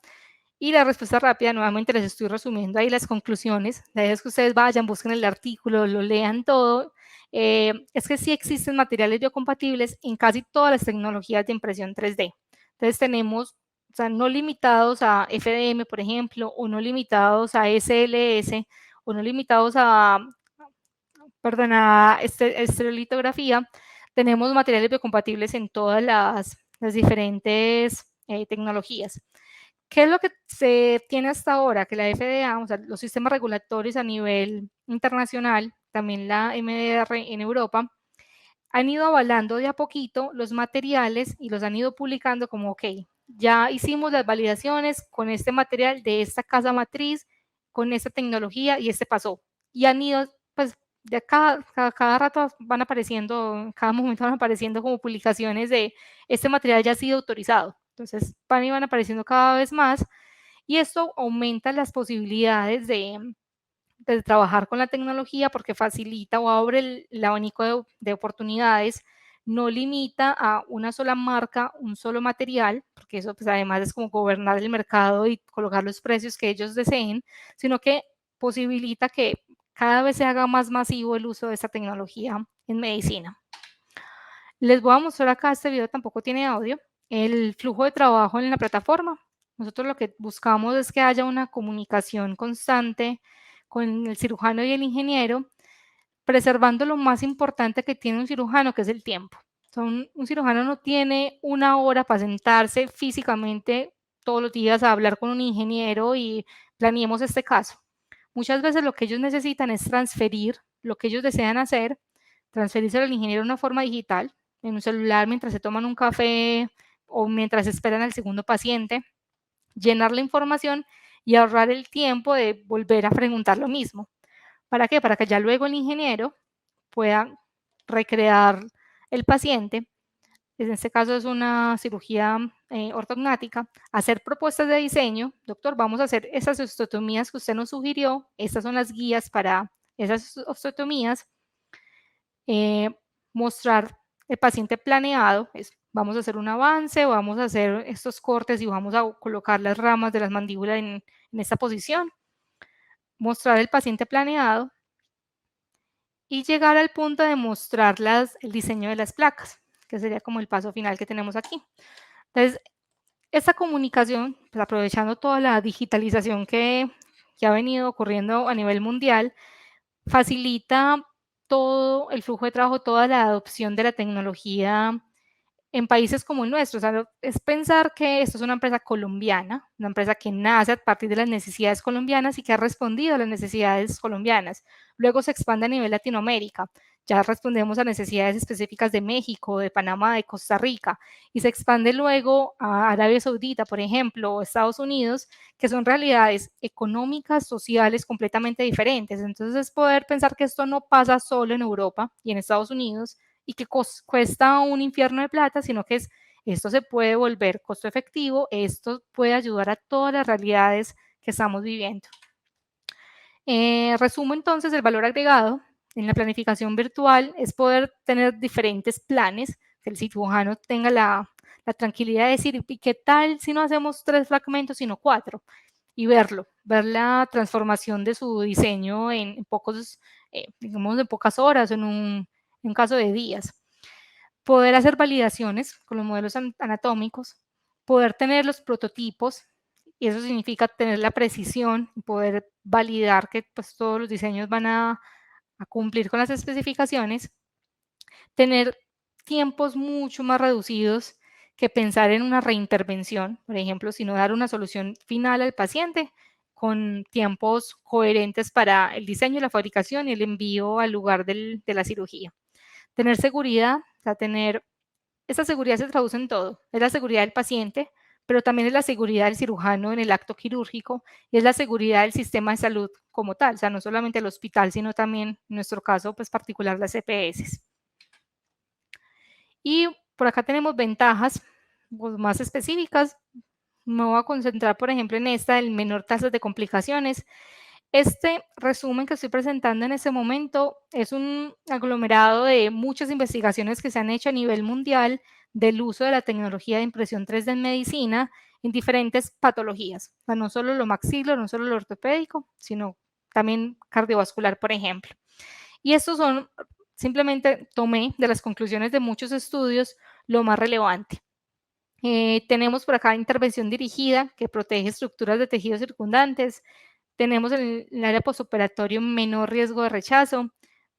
Y la respuesta rápida, nuevamente les estoy resumiendo ahí las conclusiones, la idea es que ustedes vayan, busquen el artículo, lo lean todo, es que sí existen materiales biocompatibles en casi todas las tecnologías de impresión 3D. Entonces tenemos, o sea, no limitados a FDM, por ejemplo, o no limitados a SLS, o no limitados a, perdón, a estereolitografía, tenemos materiales biocompatibles en todas las diferentes tecnologías. ¿Qué es lo que se tiene hasta ahora? Que la FDA, o sea, los sistemas regulatorios a nivel internacional, también la MDR en Europa, han ido avalando de a poquito los materiales y los han ido publicando como, ok, ya hicimos las validaciones con este material de esta casa matriz, con esta tecnología y este pasó. Y han ido, pues, de cada rato van apareciendo, cada momento van apareciendo como publicaciones de este material ya ha sido autorizado. Entonces, van apareciendo cada vez más y esto aumenta las posibilidades de trabajar con la tecnología porque facilita o abre el abanico de oportunidades, no limita a una sola marca, un solo material, porque eso pues además es como gobernar el mercado y colocar los precios que ellos deseen, sino que posibilita que cada vez se haga más masivo el uso de esta tecnología en medicina. Les voy a mostrar acá, este video tampoco tiene audio, el flujo de trabajo en la plataforma. Nosotros lo que buscamos es que haya una comunicación constante con el cirujano y el ingeniero, preservando lo más importante que tiene un cirujano, que es el tiempo. O sea, un cirujano no tiene una hora para sentarse físicamente todos los días a hablar con un ingeniero y planeemos este caso. Muchas veces lo que ellos necesitan es transferir lo que ellos desean hacer, transferírselo al ingeniero de una forma digital, en un celular mientras se toman un café o mientras esperan al segundo paciente, llenar la información y ahorrar el tiempo de volver a preguntar lo mismo. ¿Para qué? Para que ya luego el ingeniero pueda recrear el paciente, en este caso es una cirugía ortognática, hacer propuestas de diseño. Doctor, vamos a hacer esas osteotomías que usted nos sugirió, estas son las guías para esas osteotomías, mostrar el paciente planeado, vamos a hacer un avance, vamos a hacer estos cortes y vamos a colocar las ramas de las mandíbulas en esta posición, mostrar el paciente planeado y llegar al punto de mostrar el diseño de las placas, que sería como el paso final que tenemos aquí. Entonces, esta comunicación, pues aprovechando toda la digitalización que ha venido ocurriendo a nivel mundial, facilita todo el flujo de trabajo, toda la adopción de la tecnología en países como el nuestro. O sea, es pensar que esto es una empresa colombiana, una empresa que nace a partir de las necesidades colombianas y que ha respondido a las necesidades colombianas. Luego se expande a nivel Latinoamérica. Ya respondemos a necesidades específicas de México, de Panamá, de Costa Rica, y se expande luego a Arabia Saudita, por ejemplo, o Estados Unidos, que son realidades económicas, sociales completamente diferentes. Entonces es poder pensar que esto no pasa solo en Europa y en Estados Unidos, y que cuesta un infierno de plata, sino que esto se puede volver costo efectivo, esto puede ayudar a todas las realidades que estamos viviendo. Resumo entonces el valor agregado en la planificación virtual es poder tener diferentes planes, que el cirujano tenga la tranquilidad de decir, ¿y qué tal si no hacemos 3 fragmentos, sino 4? Y verlo, ver la transformación de su diseño en pocos, digamos, en pocas horas, en un caso de días. Poder hacer validaciones con los modelos anatómicos, poder tener los prototipos, y eso significa tener la precisión y poder validar que pues, todos los diseños van a cumplir con las especificaciones, tener tiempos mucho más reducidos que pensar en una reintervención, por ejemplo, sino dar una solución final al paciente con tiempos coherentes para el diseño, la fabricación y el envío al lugar de la cirugía. Tener seguridad, o sea, esa seguridad se traduce en todo. Es la seguridad del paciente, pero también es la seguridad del cirujano en el acto quirúrgico y es la seguridad del sistema de salud como tal, o sea, no solamente el hospital, sino también, en nuestro caso, pues particular, las EPS. Y por acá tenemos ventajas pues, más específicas. Me voy a concentrar, por ejemplo, en esta, el menor tasas de complicaciones. Este resumen que estoy presentando en este momento es un aglomerado de muchas investigaciones que se han hecho a nivel mundial del uso de la tecnología de impresión 3D en medicina en diferentes patologías. O sea, no solo lo maxilo, no solo lo ortopédico, sino también cardiovascular, por ejemplo. Y estos son, simplemente tomé de las conclusiones de muchos estudios lo más relevante. Tenemos por acá intervención dirigida que protege estructuras de tejidos circundantes. Tenemos en el área postoperatorio menor riesgo de rechazo,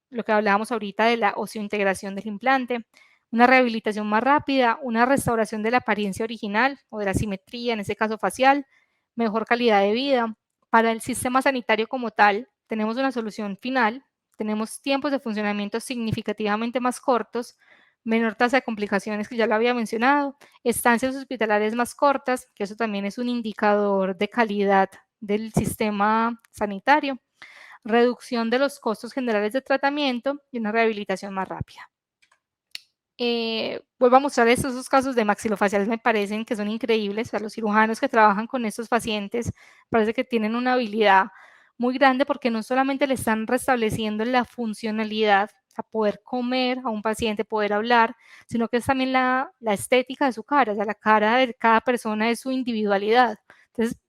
lo que hablábamos ahorita de la osteointegración del implante, una rehabilitación más rápida, una restauración de la apariencia original o de la simetría, en este caso facial, mejor calidad de vida. Para el sistema sanitario como tal, tenemos una solución final, tenemos tiempos de funcionamiento significativamente más cortos, menor tasa de complicaciones, que ya lo había mencionado, estancias hospitalarias más cortas, que eso también es un indicador de calidad del sistema sanitario, reducción de los costos generales de tratamiento y una rehabilitación más rápida. Vuelvo a mostrar esos casos de maxilofaciales, me parecen que son increíbles. O sea, los cirujanos que trabajan con estos pacientes parece que tienen una habilidad muy grande porque no solamente le están restableciendo la funcionalidad, a poder comer a un paciente, poder hablar, sino que es también la estética de su cara. O sea, la cara de cada persona es su individualidad. Entonces,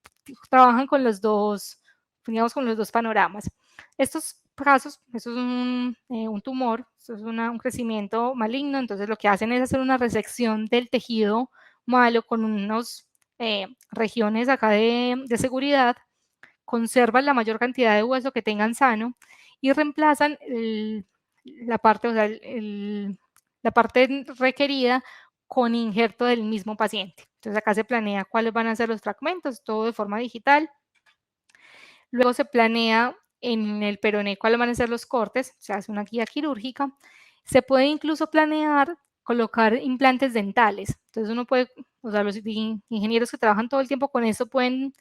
trabajan con los dos, digamos, con los dos panoramas. Estos casos, eso es un tumor, eso es un crecimiento maligno, entonces lo que hacen es hacer una resección del tejido malo con unas regiones acá de seguridad, conservan la mayor cantidad de hueso que tengan sano y reemplazan la parte, o sea, la parte requerida con injerto del mismo paciente. Entonces acá se planea cuáles van a ser los fragmentos, todo de forma digital. Luego se planea en el peroné cuáles van a ser los cortes, se hace una guía quirúrgica. Se puede incluso planear colocar implantes dentales. Entonces uno puede, o sea, los ingenieros que trabajan todo el tiempo con eso pueden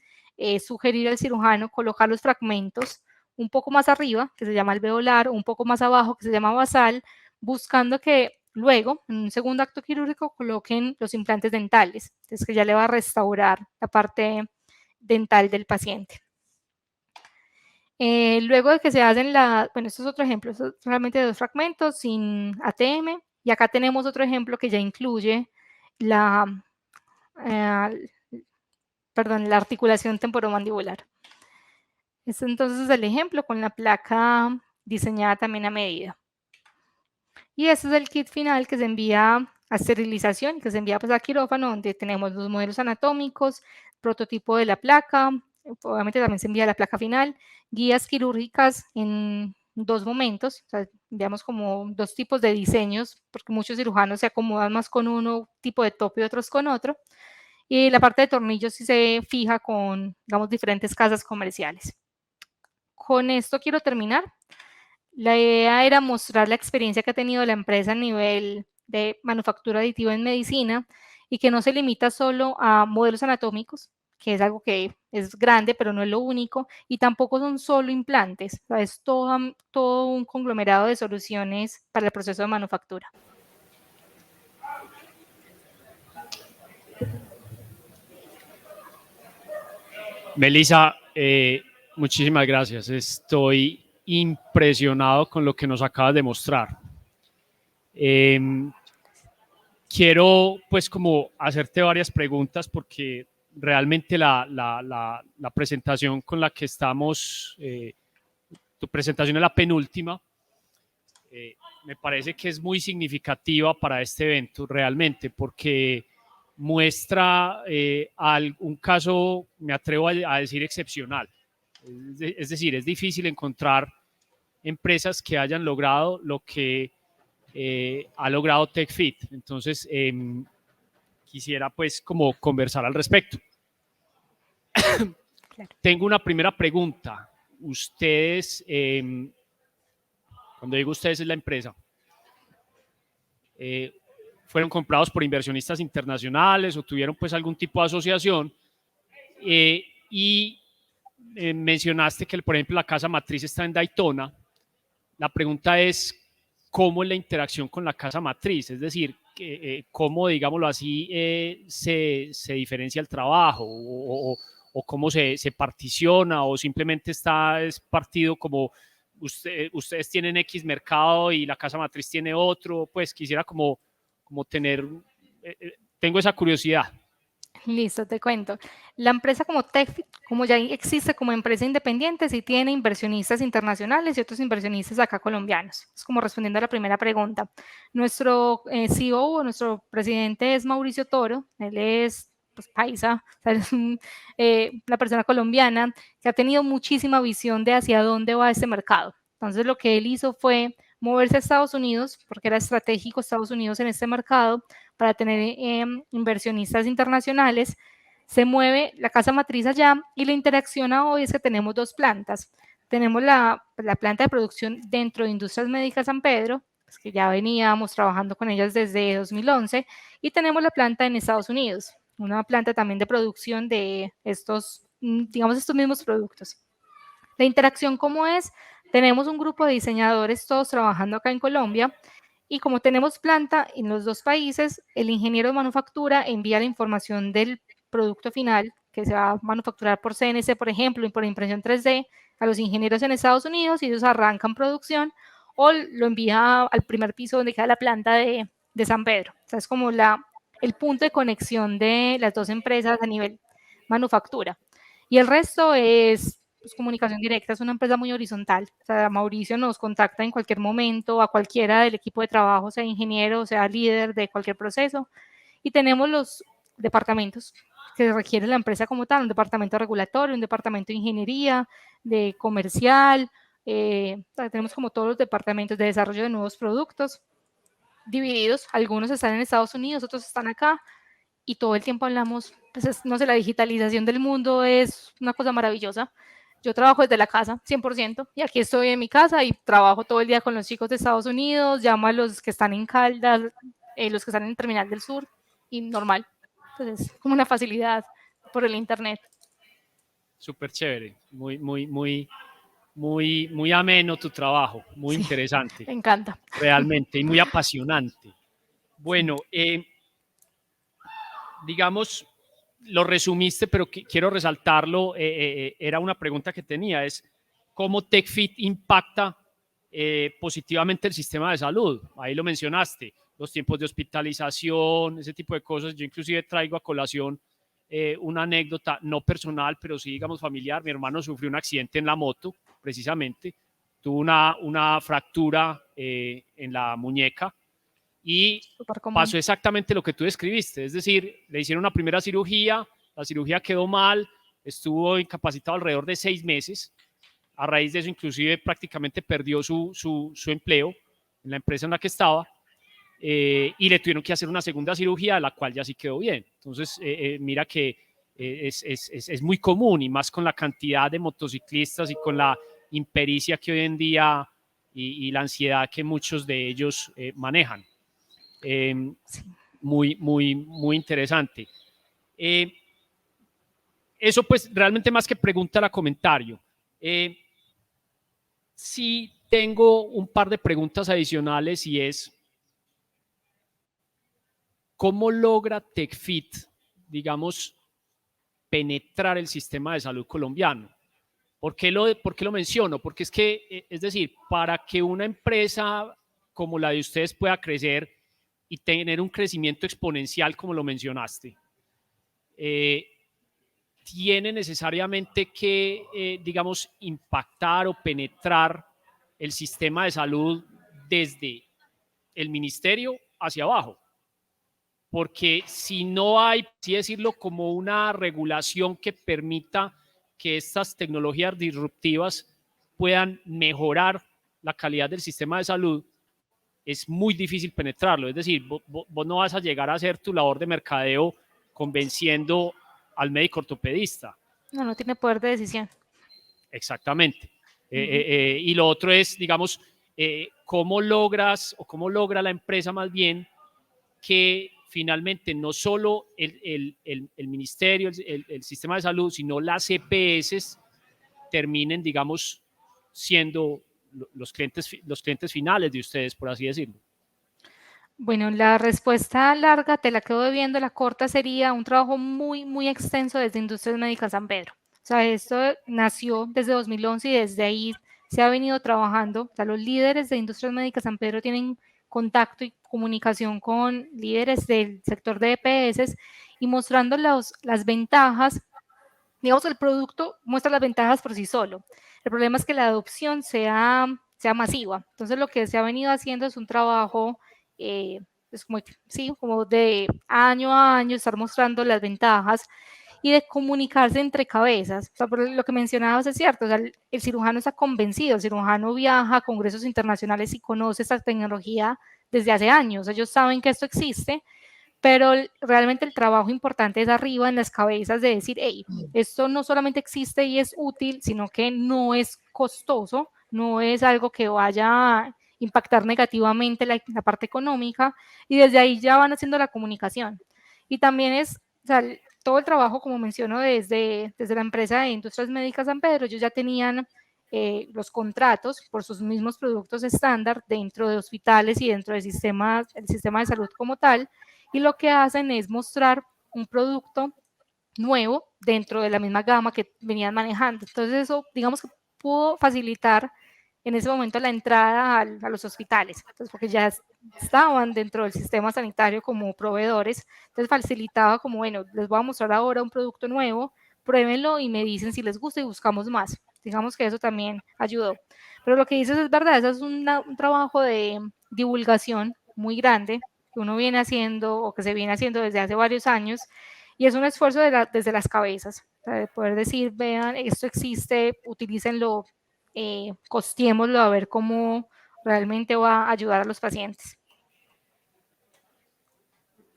sugerir al cirujano colocar los fragmentos un poco más arriba, que se llama alveolar, o un poco más abajo, que se llama basal, buscando que luego, en un segundo acto quirúrgico, coloquen los implantes dentales. Entonces que ya le va a restaurar la parte dental del paciente. Luego de que se hacen bueno, esto es otro ejemplo, esto es realmente de 2 fragmentos sin ATM, y acá tenemos otro ejemplo que ya incluye la articulación temporomandibular. Este entonces es el ejemplo con la placa diseñada también a medida. Y este es el kit final que se envía a esterilización, que se envía pues a quirófano, donde tenemos los modelos anatómicos, prototipo de la placa, obviamente también se envía la placa final, guías quirúrgicas en 2 momentos, o sea, digamos como 2 tipos de diseños, porque muchos cirujanos se acomodan más con uno tipo de tope y otros con otro. Y la parte de tornillos sí se fija con, digamos, diferentes casas comerciales. Con esto quiero terminar. La idea era mostrar la experiencia que ha tenido la empresa a nivel de manufactura aditiva en medicina y que no se limita solo a modelos anatómicos, que es algo que es grande, pero no es lo único, y tampoco son solo implantes, o sea, es todo un conglomerado de soluciones para el proceso de manufactura. Melissa, muchísimas gracias. Estoy impresionado con lo que nos acabas de mostrar. Quiero pues como hacerte varias preguntas porque realmente la presentación con la que estamos, tu presentación es la penúltima, me parece que es muy significativa para este evento realmente porque muestra un caso, me atrevo a decir, excepcional. Es decir, es difícil encontrar empresas que hayan logrado lo que ha logrado TechFit. Entonces, quisiera pues como conversar al respecto. Claro. Tengo una primera pregunta. Ustedes, cuando digo ustedes es la empresa, fueron comprados por inversionistas internacionales o tuvieron pues algún tipo de asociación y mencionaste que por ejemplo la casa matriz está en Daytona. La pregunta es cómo es la interacción con la casa matriz, es decir, cómo, digámoslo así, se diferencia el trabajo o cómo se particiona o simplemente es partido como ustedes tienen X mercado y la casa matriz tiene otro. Pues quisiera como tener, tengo esa curiosidad. Listo, te cuento. La empresa como TechFit, como ya existe como empresa independiente, sí tiene inversionistas internacionales y otros inversionistas acá colombianos. Es como respondiendo a la primera pregunta. Nuestro CEO, nuestro presidente es Mauricio Toro. Él es pues, paisa, o sea, es una persona colombiana que ha tenido muchísima visión de hacia dónde va este mercado. Entonces, lo que él hizo fue moverse a Estados Unidos, porque era estratégico Estados Unidos en este mercado, para tener inversionistas internacionales, se mueve la casa matriz allá y la interacción hoy es que tenemos 2 plantas. Tenemos la planta de producción dentro de Industrias Médicas San Pedro, pues que ya veníamos trabajando con ellas desde 2011, y tenemos la planta en Estados Unidos, una planta también de producción de estos, digamos, estos mismos productos. La interacción, ¿cómo es? Tenemos un grupo de diseñadores todos trabajando acá en Colombia y como tenemos planta en los 2 países, el ingeniero de manufactura envía la información del producto final que se va a manufacturar por CNC, por ejemplo, y por impresión 3D a los ingenieros en Estados Unidos y ellos arrancan producción o lo envía al primer piso donde queda la planta de San Pedro. O sea, es como el punto de conexión de las 2 empresas a nivel manufactura. Y el resto es pues, comunicación directa, es una empresa muy horizontal. O sea, Mauricio nos contacta en cualquier momento, a cualquiera del equipo de trabajo, sea ingeniero, sea líder de cualquier proceso. Y tenemos los departamentos que requiere la empresa como tal, un departamento regulatorio, un departamento de ingeniería, de comercial, tenemos como todos los departamentos de desarrollo de nuevos productos divididos, algunos están en Estados Unidos, otros están acá, y todo el tiempo hablamos, pues no sé, la digitalización del mundo es una cosa maravillosa. Yo trabajo desde la casa, 100%, y aquí estoy en mi casa y trabajo todo el día con los chicos de Estados Unidos, llamo a los que están en Caldas, los que están en el Terminal del Sur, y normal. Entonces, como una facilidad por el internet. Súper chévere, muy ameno tu trabajo, muy Sí, interesante, me encanta. realmente, y muy apasionante. Bueno, digamos, lo resumiste, pero quiero resaltarlo, era una pregunta que tenía, es cómo TechFit impacta positivamente el sistema de salud. Ahí lo mencionaste, los tiempos de hospitalización, ese tipo de cosas. Yo inclusive traigo a colación una anécdota, no personal, pero sí, digamos, familiar. Mi hermano sufrió un accidente en la moto, precisamente, tuvo una fractura en la muñeca y pasó exactamente lo que tú describiste, es decir, le hicieron una primera cirugía, la cirugía quedó mal, estuvo incapacitado alrededor de 6 meses, a raíz de eso inclusive prácticamente perdió su empleo en la empresa en la que estaba, y le tuvieron que hacer una segunda cirugía, la cual ya sí quedó bien. Entonces, mira que es muy común, y más con la cantidad de motociclistas y con la impericia que hoy en día y la ansiedad que muchos de ellos manejan. Muy interesante. Eso pues realmente más que pregunta era comentario. Sí tengo un par de preguntas adicionales, y es, ¿cómo logra TechFit, digamos, penetrar el sistema de salud colombiano? ¿Por qué lo menciono? Porque es que, es decir, para que una empresa como la de ustedes pueda crecer y tener un crecimiento exponencial, como lo mencionaste, tiene necesariamente que, digamos, impactar o penetrar el sistema de salud desde el ministerio hacia abajo. Porque si no hay, así decirlo, como una regulación que permita que estas tecnologías disruptivas puedan mejorar la calidad del sistema de salud, es muy difícil penetrarlo. Es decir, vos no vas a llegar a hacer tu labor de mercadeo convenciendo al médico ortopedista. No tiene poder de decisión. Exactamente. Y lo otro es, digamos, cómo logras, o cómo logra la empresa más bien, que finalmente no solo el ministerio, el sistema de salud, sino las EPS terminen, digamos, siendo los clientes finales de ustedes, por así decirlo. Bueno, la respuesta larga te la quedo debiendo, la corta sería un trabajo muy extenso desde Industrias Médicas San Pedro. O sea, esto nació desde 2011 y desde ahí se ha venido trabajando. O sea, los líderes de Industrias Médicas San Pedro tienen contacto y comunicación con líderes del sector de EPS y mostrando las ventajas. Digamos, el producto muestra las ventajas por sí solo. El problema es que la adopción sea masiva. Entonces, lo que se ha venido haciendo es un trabajo, es como de año a año estar mostrando las ventajas y de comunicarse entre cabezas. O sea, por lo que mencionabas es cierto, o sea, el cirujano está convencido, el cirujano viaja a congresos internacionales y conoce esta tecnología desde hace años. Ellos saben que esto existe, pero realmente el trabajo importante es arriba en las cabezas de decir, hey, esto no solamente existe y es útil, sino que no es costoso, no es algo que vaya a impactar negativamente la parte económica, y desde ahí ya van haciendo la comunicación. Y también es, o sea, todo el trabajo, como menciono, desde la empresa de Industrias Médicas San Pedro, ellos ya tenían los contratos por sus mismos productos estándar dentro de hospitales y dentro del sistema de salud como tal, y lo que hacen es mostrar un producto nuevo dentro de la misma gama que venían manejando. Entonces eso, digamos que pudo facilitar en ese momento la entrada a los hospitales, entonces, porque ya estaban dentro del sistema sanitario como proveedores, entonces facilitaba como, bueno, les voy a mostrar ahora un producto nuevo, pruébenlo y me dicen si les gusta y buscamos más. Digamos que eso también ayudó. Pero lo que dices es verdad, eso es un trabajo de divulgación muy grande, que uno viene haciendo o que se viene haciendo desde hace varios años, y es un esfuerzo desde las cabezas, de poder decir, vean, esto existe, utilícenlo, costiémoslo a ver cómo realmente va a ayudar a los pacientes.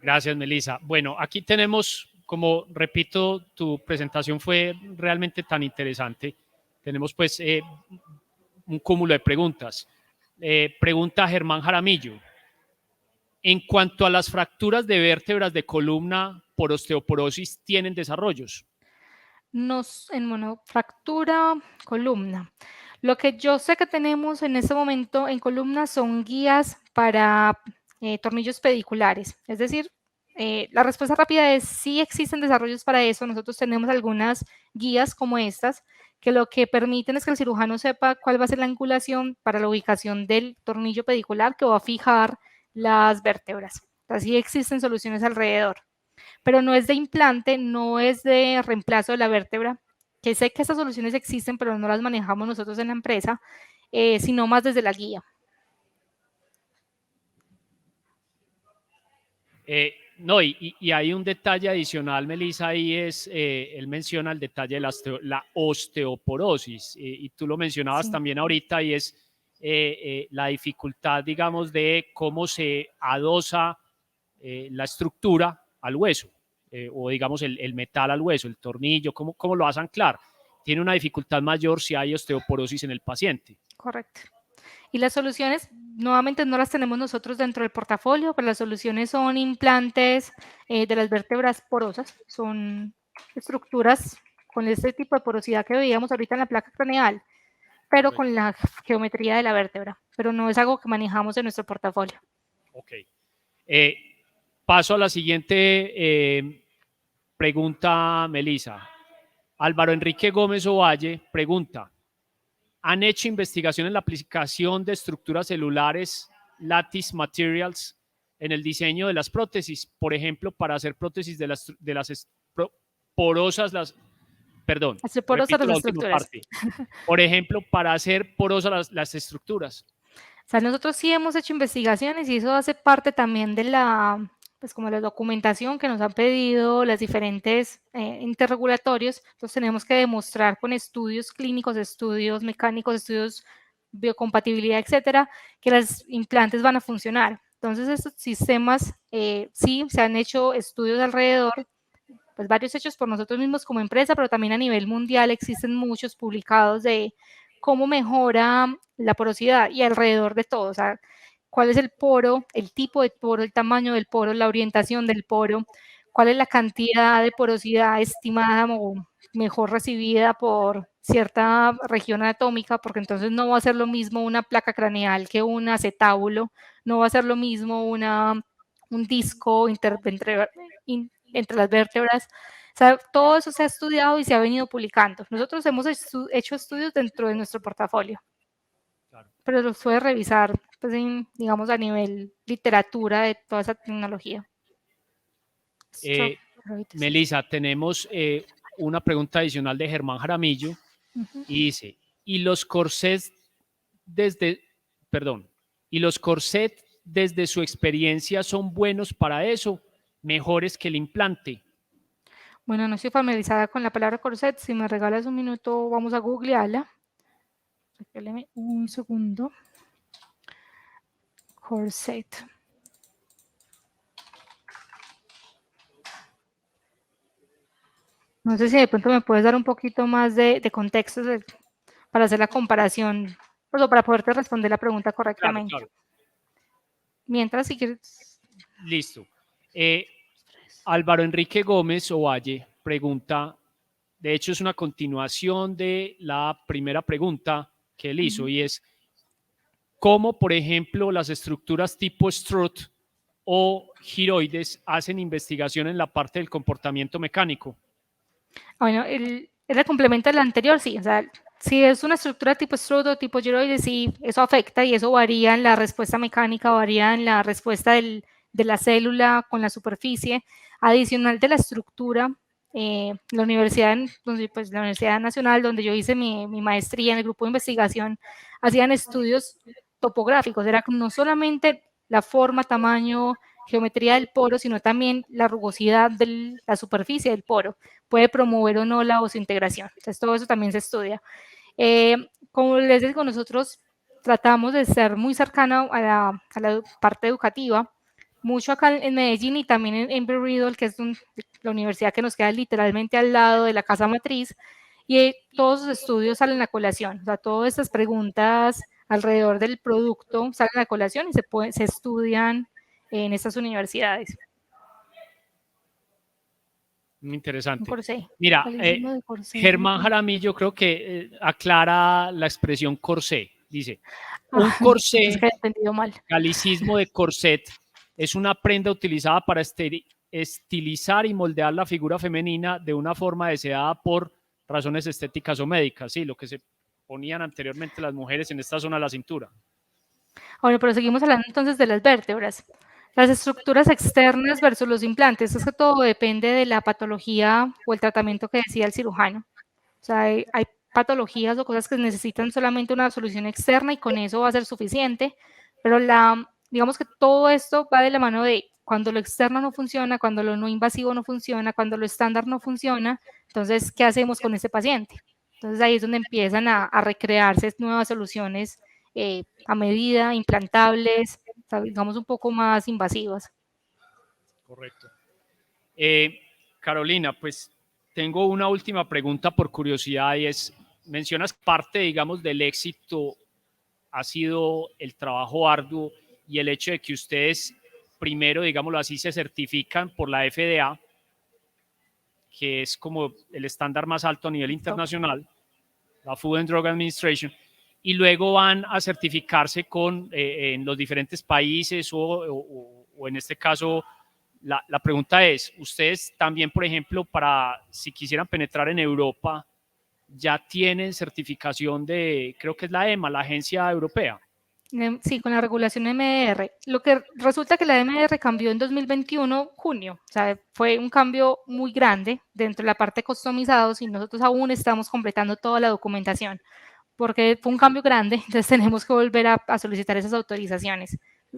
Gracias, Melissa. Bueno, aquí tenemos, como repito, tu presentación fue realmente tan interesante. Tenemos pues un cúmulo de preguntas. Pregunta Germán Jaramillo. En cuanto a las fracturas de vértebras de columna por osteoporosis, ¿tienen desarrollos? Fractura, columna. Lo que yo sé que tenemos en este momento en columna son guías para tornillos pediculares. Es decir, la respuesta rápida es sí existen desarrollos para eso. Nosotros tenemos algunas guías como estas que lo que permiten es que el cirujano sepa cuál va a ser la angulación para la ubicación del tornillo pedicular que va a fijar las vértebras. Así existen soluciones alrededor, pero no es de implante, no es de reemplazo de la vértebra, que sé que estas soluciones existen, pero no las manejamos nosotros en la empresa, sino más desde la guía. No, y hay un detalle adicional, Melissa, ahí es, él menciona el detalle de la osteoporosis, y tú lo mencionabas Sí, también ahorita, y es la dificultad, digamos, de cómo se adosa la estructura al hueso, o digamos el metal al hueso, el tornillo, cómo lo vas a anclar. Tiene una dificultad mayor si hay osteoporosis en el paciente. correcto. Y las soluciones, nuevamente, no las tenemos nosotros dentro del portafolio, pero las soluciones son implantes de las vértebras porosas, son estructuras con este tipo de porosidad que veíamos ahorita en la placa craneal, pero con la geometría de la vértebra, pero no es algo que manejamos en nuestro portafolio. Ok. Paso a la siguiente pregunta, Melissa. Álvaro Enrique Gómez Ovalle pregunta, ¿han hecho investigación en la aplicación de estructuras celulares Lattice Materials en el diseño de las prótesis? Por ejemplo, para hacer prótesis de las porosas, perdón, Hacer porosas repito las la última estructuras. parte. Por ejemplo, para hacer porosas las estructuras. O sea, nosotros sí hemos hecho investigaciones y eso hace parte también de la, pues como la documentación que nos han pedido las diferentes interregulatorios. Entonces tenemos que demostrar con estudios clínicos, estudios mecánicos, estudios biocompatibilidad, etcétera, que los implantes van a funcionar. Entonces estos sistemas sí se han hecho estudios alrededor, pues varios hechos por nosotros mismos como empresa, pero también a nivel mundial existen muchos publicados de cómo mejora la porosidad y alrededor de todo, o sea, cuál es el poro, el tipo de poro, el tamaño del poro, la orientación del poro, cuál es la cantidad de porosidad estimada o mejor recibida por cierta región anatómica, porque entonces no va a ser lo mismo una placa craneal que un acetábulo, no va a ser lo mismo un disco entre las vértebras. O sea, todo eso se ha estudiado y se ha venido publicando. Nosotros hemos hecho estudios dentro de nuestro portafolio, claro, pero los puedes revisar, pues, digamos, a nivel literatura de toda esa tecnología. Melissa, tenemos una pregunta adicional de Germán Jaramillo y dice, ¿y los corsets desde su experiencia son buenos para eso, mejores que el implante? Bueno, no estoy familiarizada con la palabra corset. Si me regalas un minuto, vamos a googlearla. Regáleme un segundo. Corset. No sé si de pronto me puedes dar un poquito más de contexto para hacer la comparación, o para poderte responder la pregunta correctamente. Claro, claro. Mientras, si quieres. Listo. Álvaro Enrique Gómez Ovalle pregunta, de hecho es una continuación de la primera pregunta que él hizo, y es, ¿cómo, por ejemplo, las estructuras tipo strut o giroides hacen investigación en la parte del comportamiento mecánico? Bueno, el complemento del anterior, sí, o sea, si es una estructura tipo strut o tipo giroide, sí, eso afecta y eso varía en la respuesta mecánica, varía en la respuesta de la célula con la superficie. Adicional de la estructura, la Universidad Nacional, donde yo hice mi maestría en el grupo de investigación, hacían estudios topográficos, era no solamente la forma, tamaño, geometría del poro, sino también la rugosidad de la superficie del poro. Puede promover o no la oseointegración. Entonces, todo eso también se estudia. Como les digo, nosotros tratamos de ser muy cercano a la parte educativa, mucho acá en Medellín y también en Embry-Riddle, que es la universidad que nos queda literalmente al lado de la casa matriz, y todos los estudios salen a colación, o sea, todas estas preguntas alrededor del producto salen a colación y se estudian en estas universidades. Interesante. Corsé. Mira, Germán Jaramillo creo que aclara la expresión corsé. Dice, un corsé, es que he entendido mal. Galicismo de corset, es una prenda utilizada para estilizar y moldear la figura femenina de una forma deseada por razones estéticas o médicas, sí, lo que se ponían anteriormente las mujeres en esta zona de la cintura. Bueno, pero seguimos hablando entonces de las vértebras. Las estructuras externas versus los implantes, es que todo depende de la patología o el tratamiento que decida el cirujano. O sea, hay patologías o cosas que necesitan solamente una solución externa y con eso va a ser suficiente, pero digamos que todo esto va de la mano de cuando lo externo no funciona, cuando lo no invasivo no funciona, cuando lo estándar no funciona, entonces, ¿qué hacemos con ese paciente? Entonces ahí es donde empiezan a recrearse nuevas soluciones a medida, implantables, digamos un poco más invasivas. Correcto. Carolina, pues tengo una última pregunta por curiosidad y es, mencionas parte, digamos, del éxito ha sido el trabajo arduo y el hecho de que ustedes primero, digámoslo así, se certifican por la FDA, que es como el estándar más alto a nivel internacional, la Food and Drug Administration, y luego van a certificarse en los diferentes países o en este caso, la pregunta es, ustedes también, por ejemplo, si quisieran penetrar en Europa, ya tienen certificación de, creo que es la EMA, la agencia europea. Sí, con la regulación MDR. Lo que resulta que la MDR cambió en 2021, junio. O sea, fue un cambio muy grande dentro de la parte customizados y nosotros aún estamos completando toda la documentación porque fue un cambio grande, entonces tenemos que volver a solicitar esas autorizaciones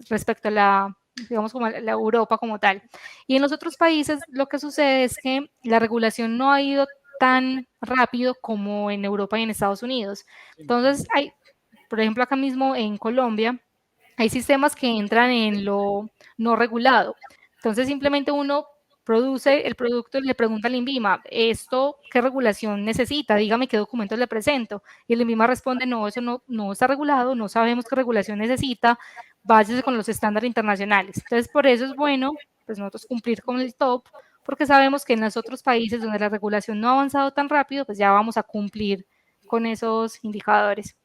respecto a la, digamos, como la Europa como tal. Y en los otros países lo que sucede es que la regulación no ha ido tan rápido como en Europa y en Estados Unidos. Entonces, hay, por ejemplo, acá mismo en Colombia, hay sistemas que entran en lo no regulado. Entonces, simplemente uno produce el producto y le pregunta al INVIMA, ¿esto qué regulación necesita? Dígame qué documentos le presento. Y el INVIMA responde, no, eso no está regulado, no sabemos qué regulación necesita, váyase con los estándares internacionales. Entonces, por eso es bueno, pues nosotros cumplir con el top, porque sabemos que en los otros países donde la regulación no ha avanzado tan rápido, pues ya vamos a cumplir con esos indicadores.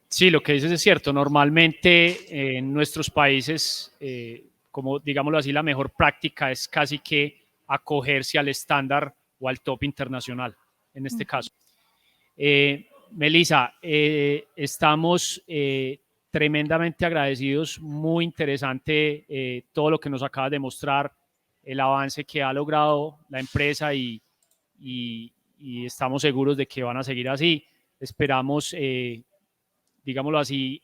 Sí, lo que dices es cierto. Normalmente en nuestros países, como digámoslo así, la mejor práctica es casi que acogerse al estándar o al top internacional, en este caso. Melissa, estamos tremendamente agradecidos, muy interesante todo lo que nos acabas de mostrar, el avance que ha logrado la empresa y estamos seguros de que van a seguir así. Esperamos digámoslo así,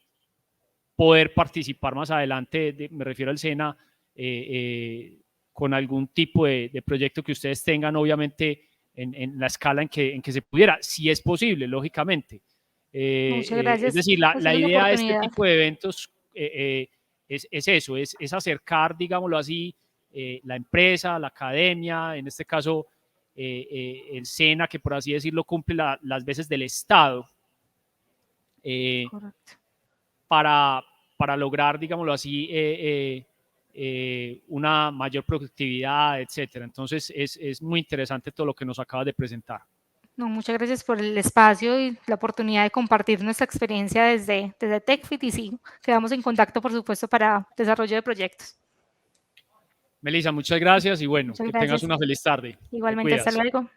poder participar más adelante, me refiero al SENA, con algún tipo de proyecto que ustedes tengan, obviamente, en la escala en que se pudiera, si es posible, lógicamente. Muchas gracias Es decir, por la darnos la idea de este oportunidad. tipo de eventos es eso, es acercar, digámoslo así, la empresa, la academia, en este caso el SENA, que por así decirlo cumple las veces del Estado, Correcto. para lograr, digámoslo así, una mayor productividad, etcétera. Entonces, es muy interesante todo lo que nos acabas de presentar. No, muchas gracias por el espacio y la oportunidad de compartir nuestra experiencia desde TechFit y sí, quedamos en contacto, por supuesto, para desarrollo de proyectos. Melissa, muchas gracias y bueno, Muchas que tengas gracias. una feliz tarde. Te Igualmente, hasta cuidas. luego.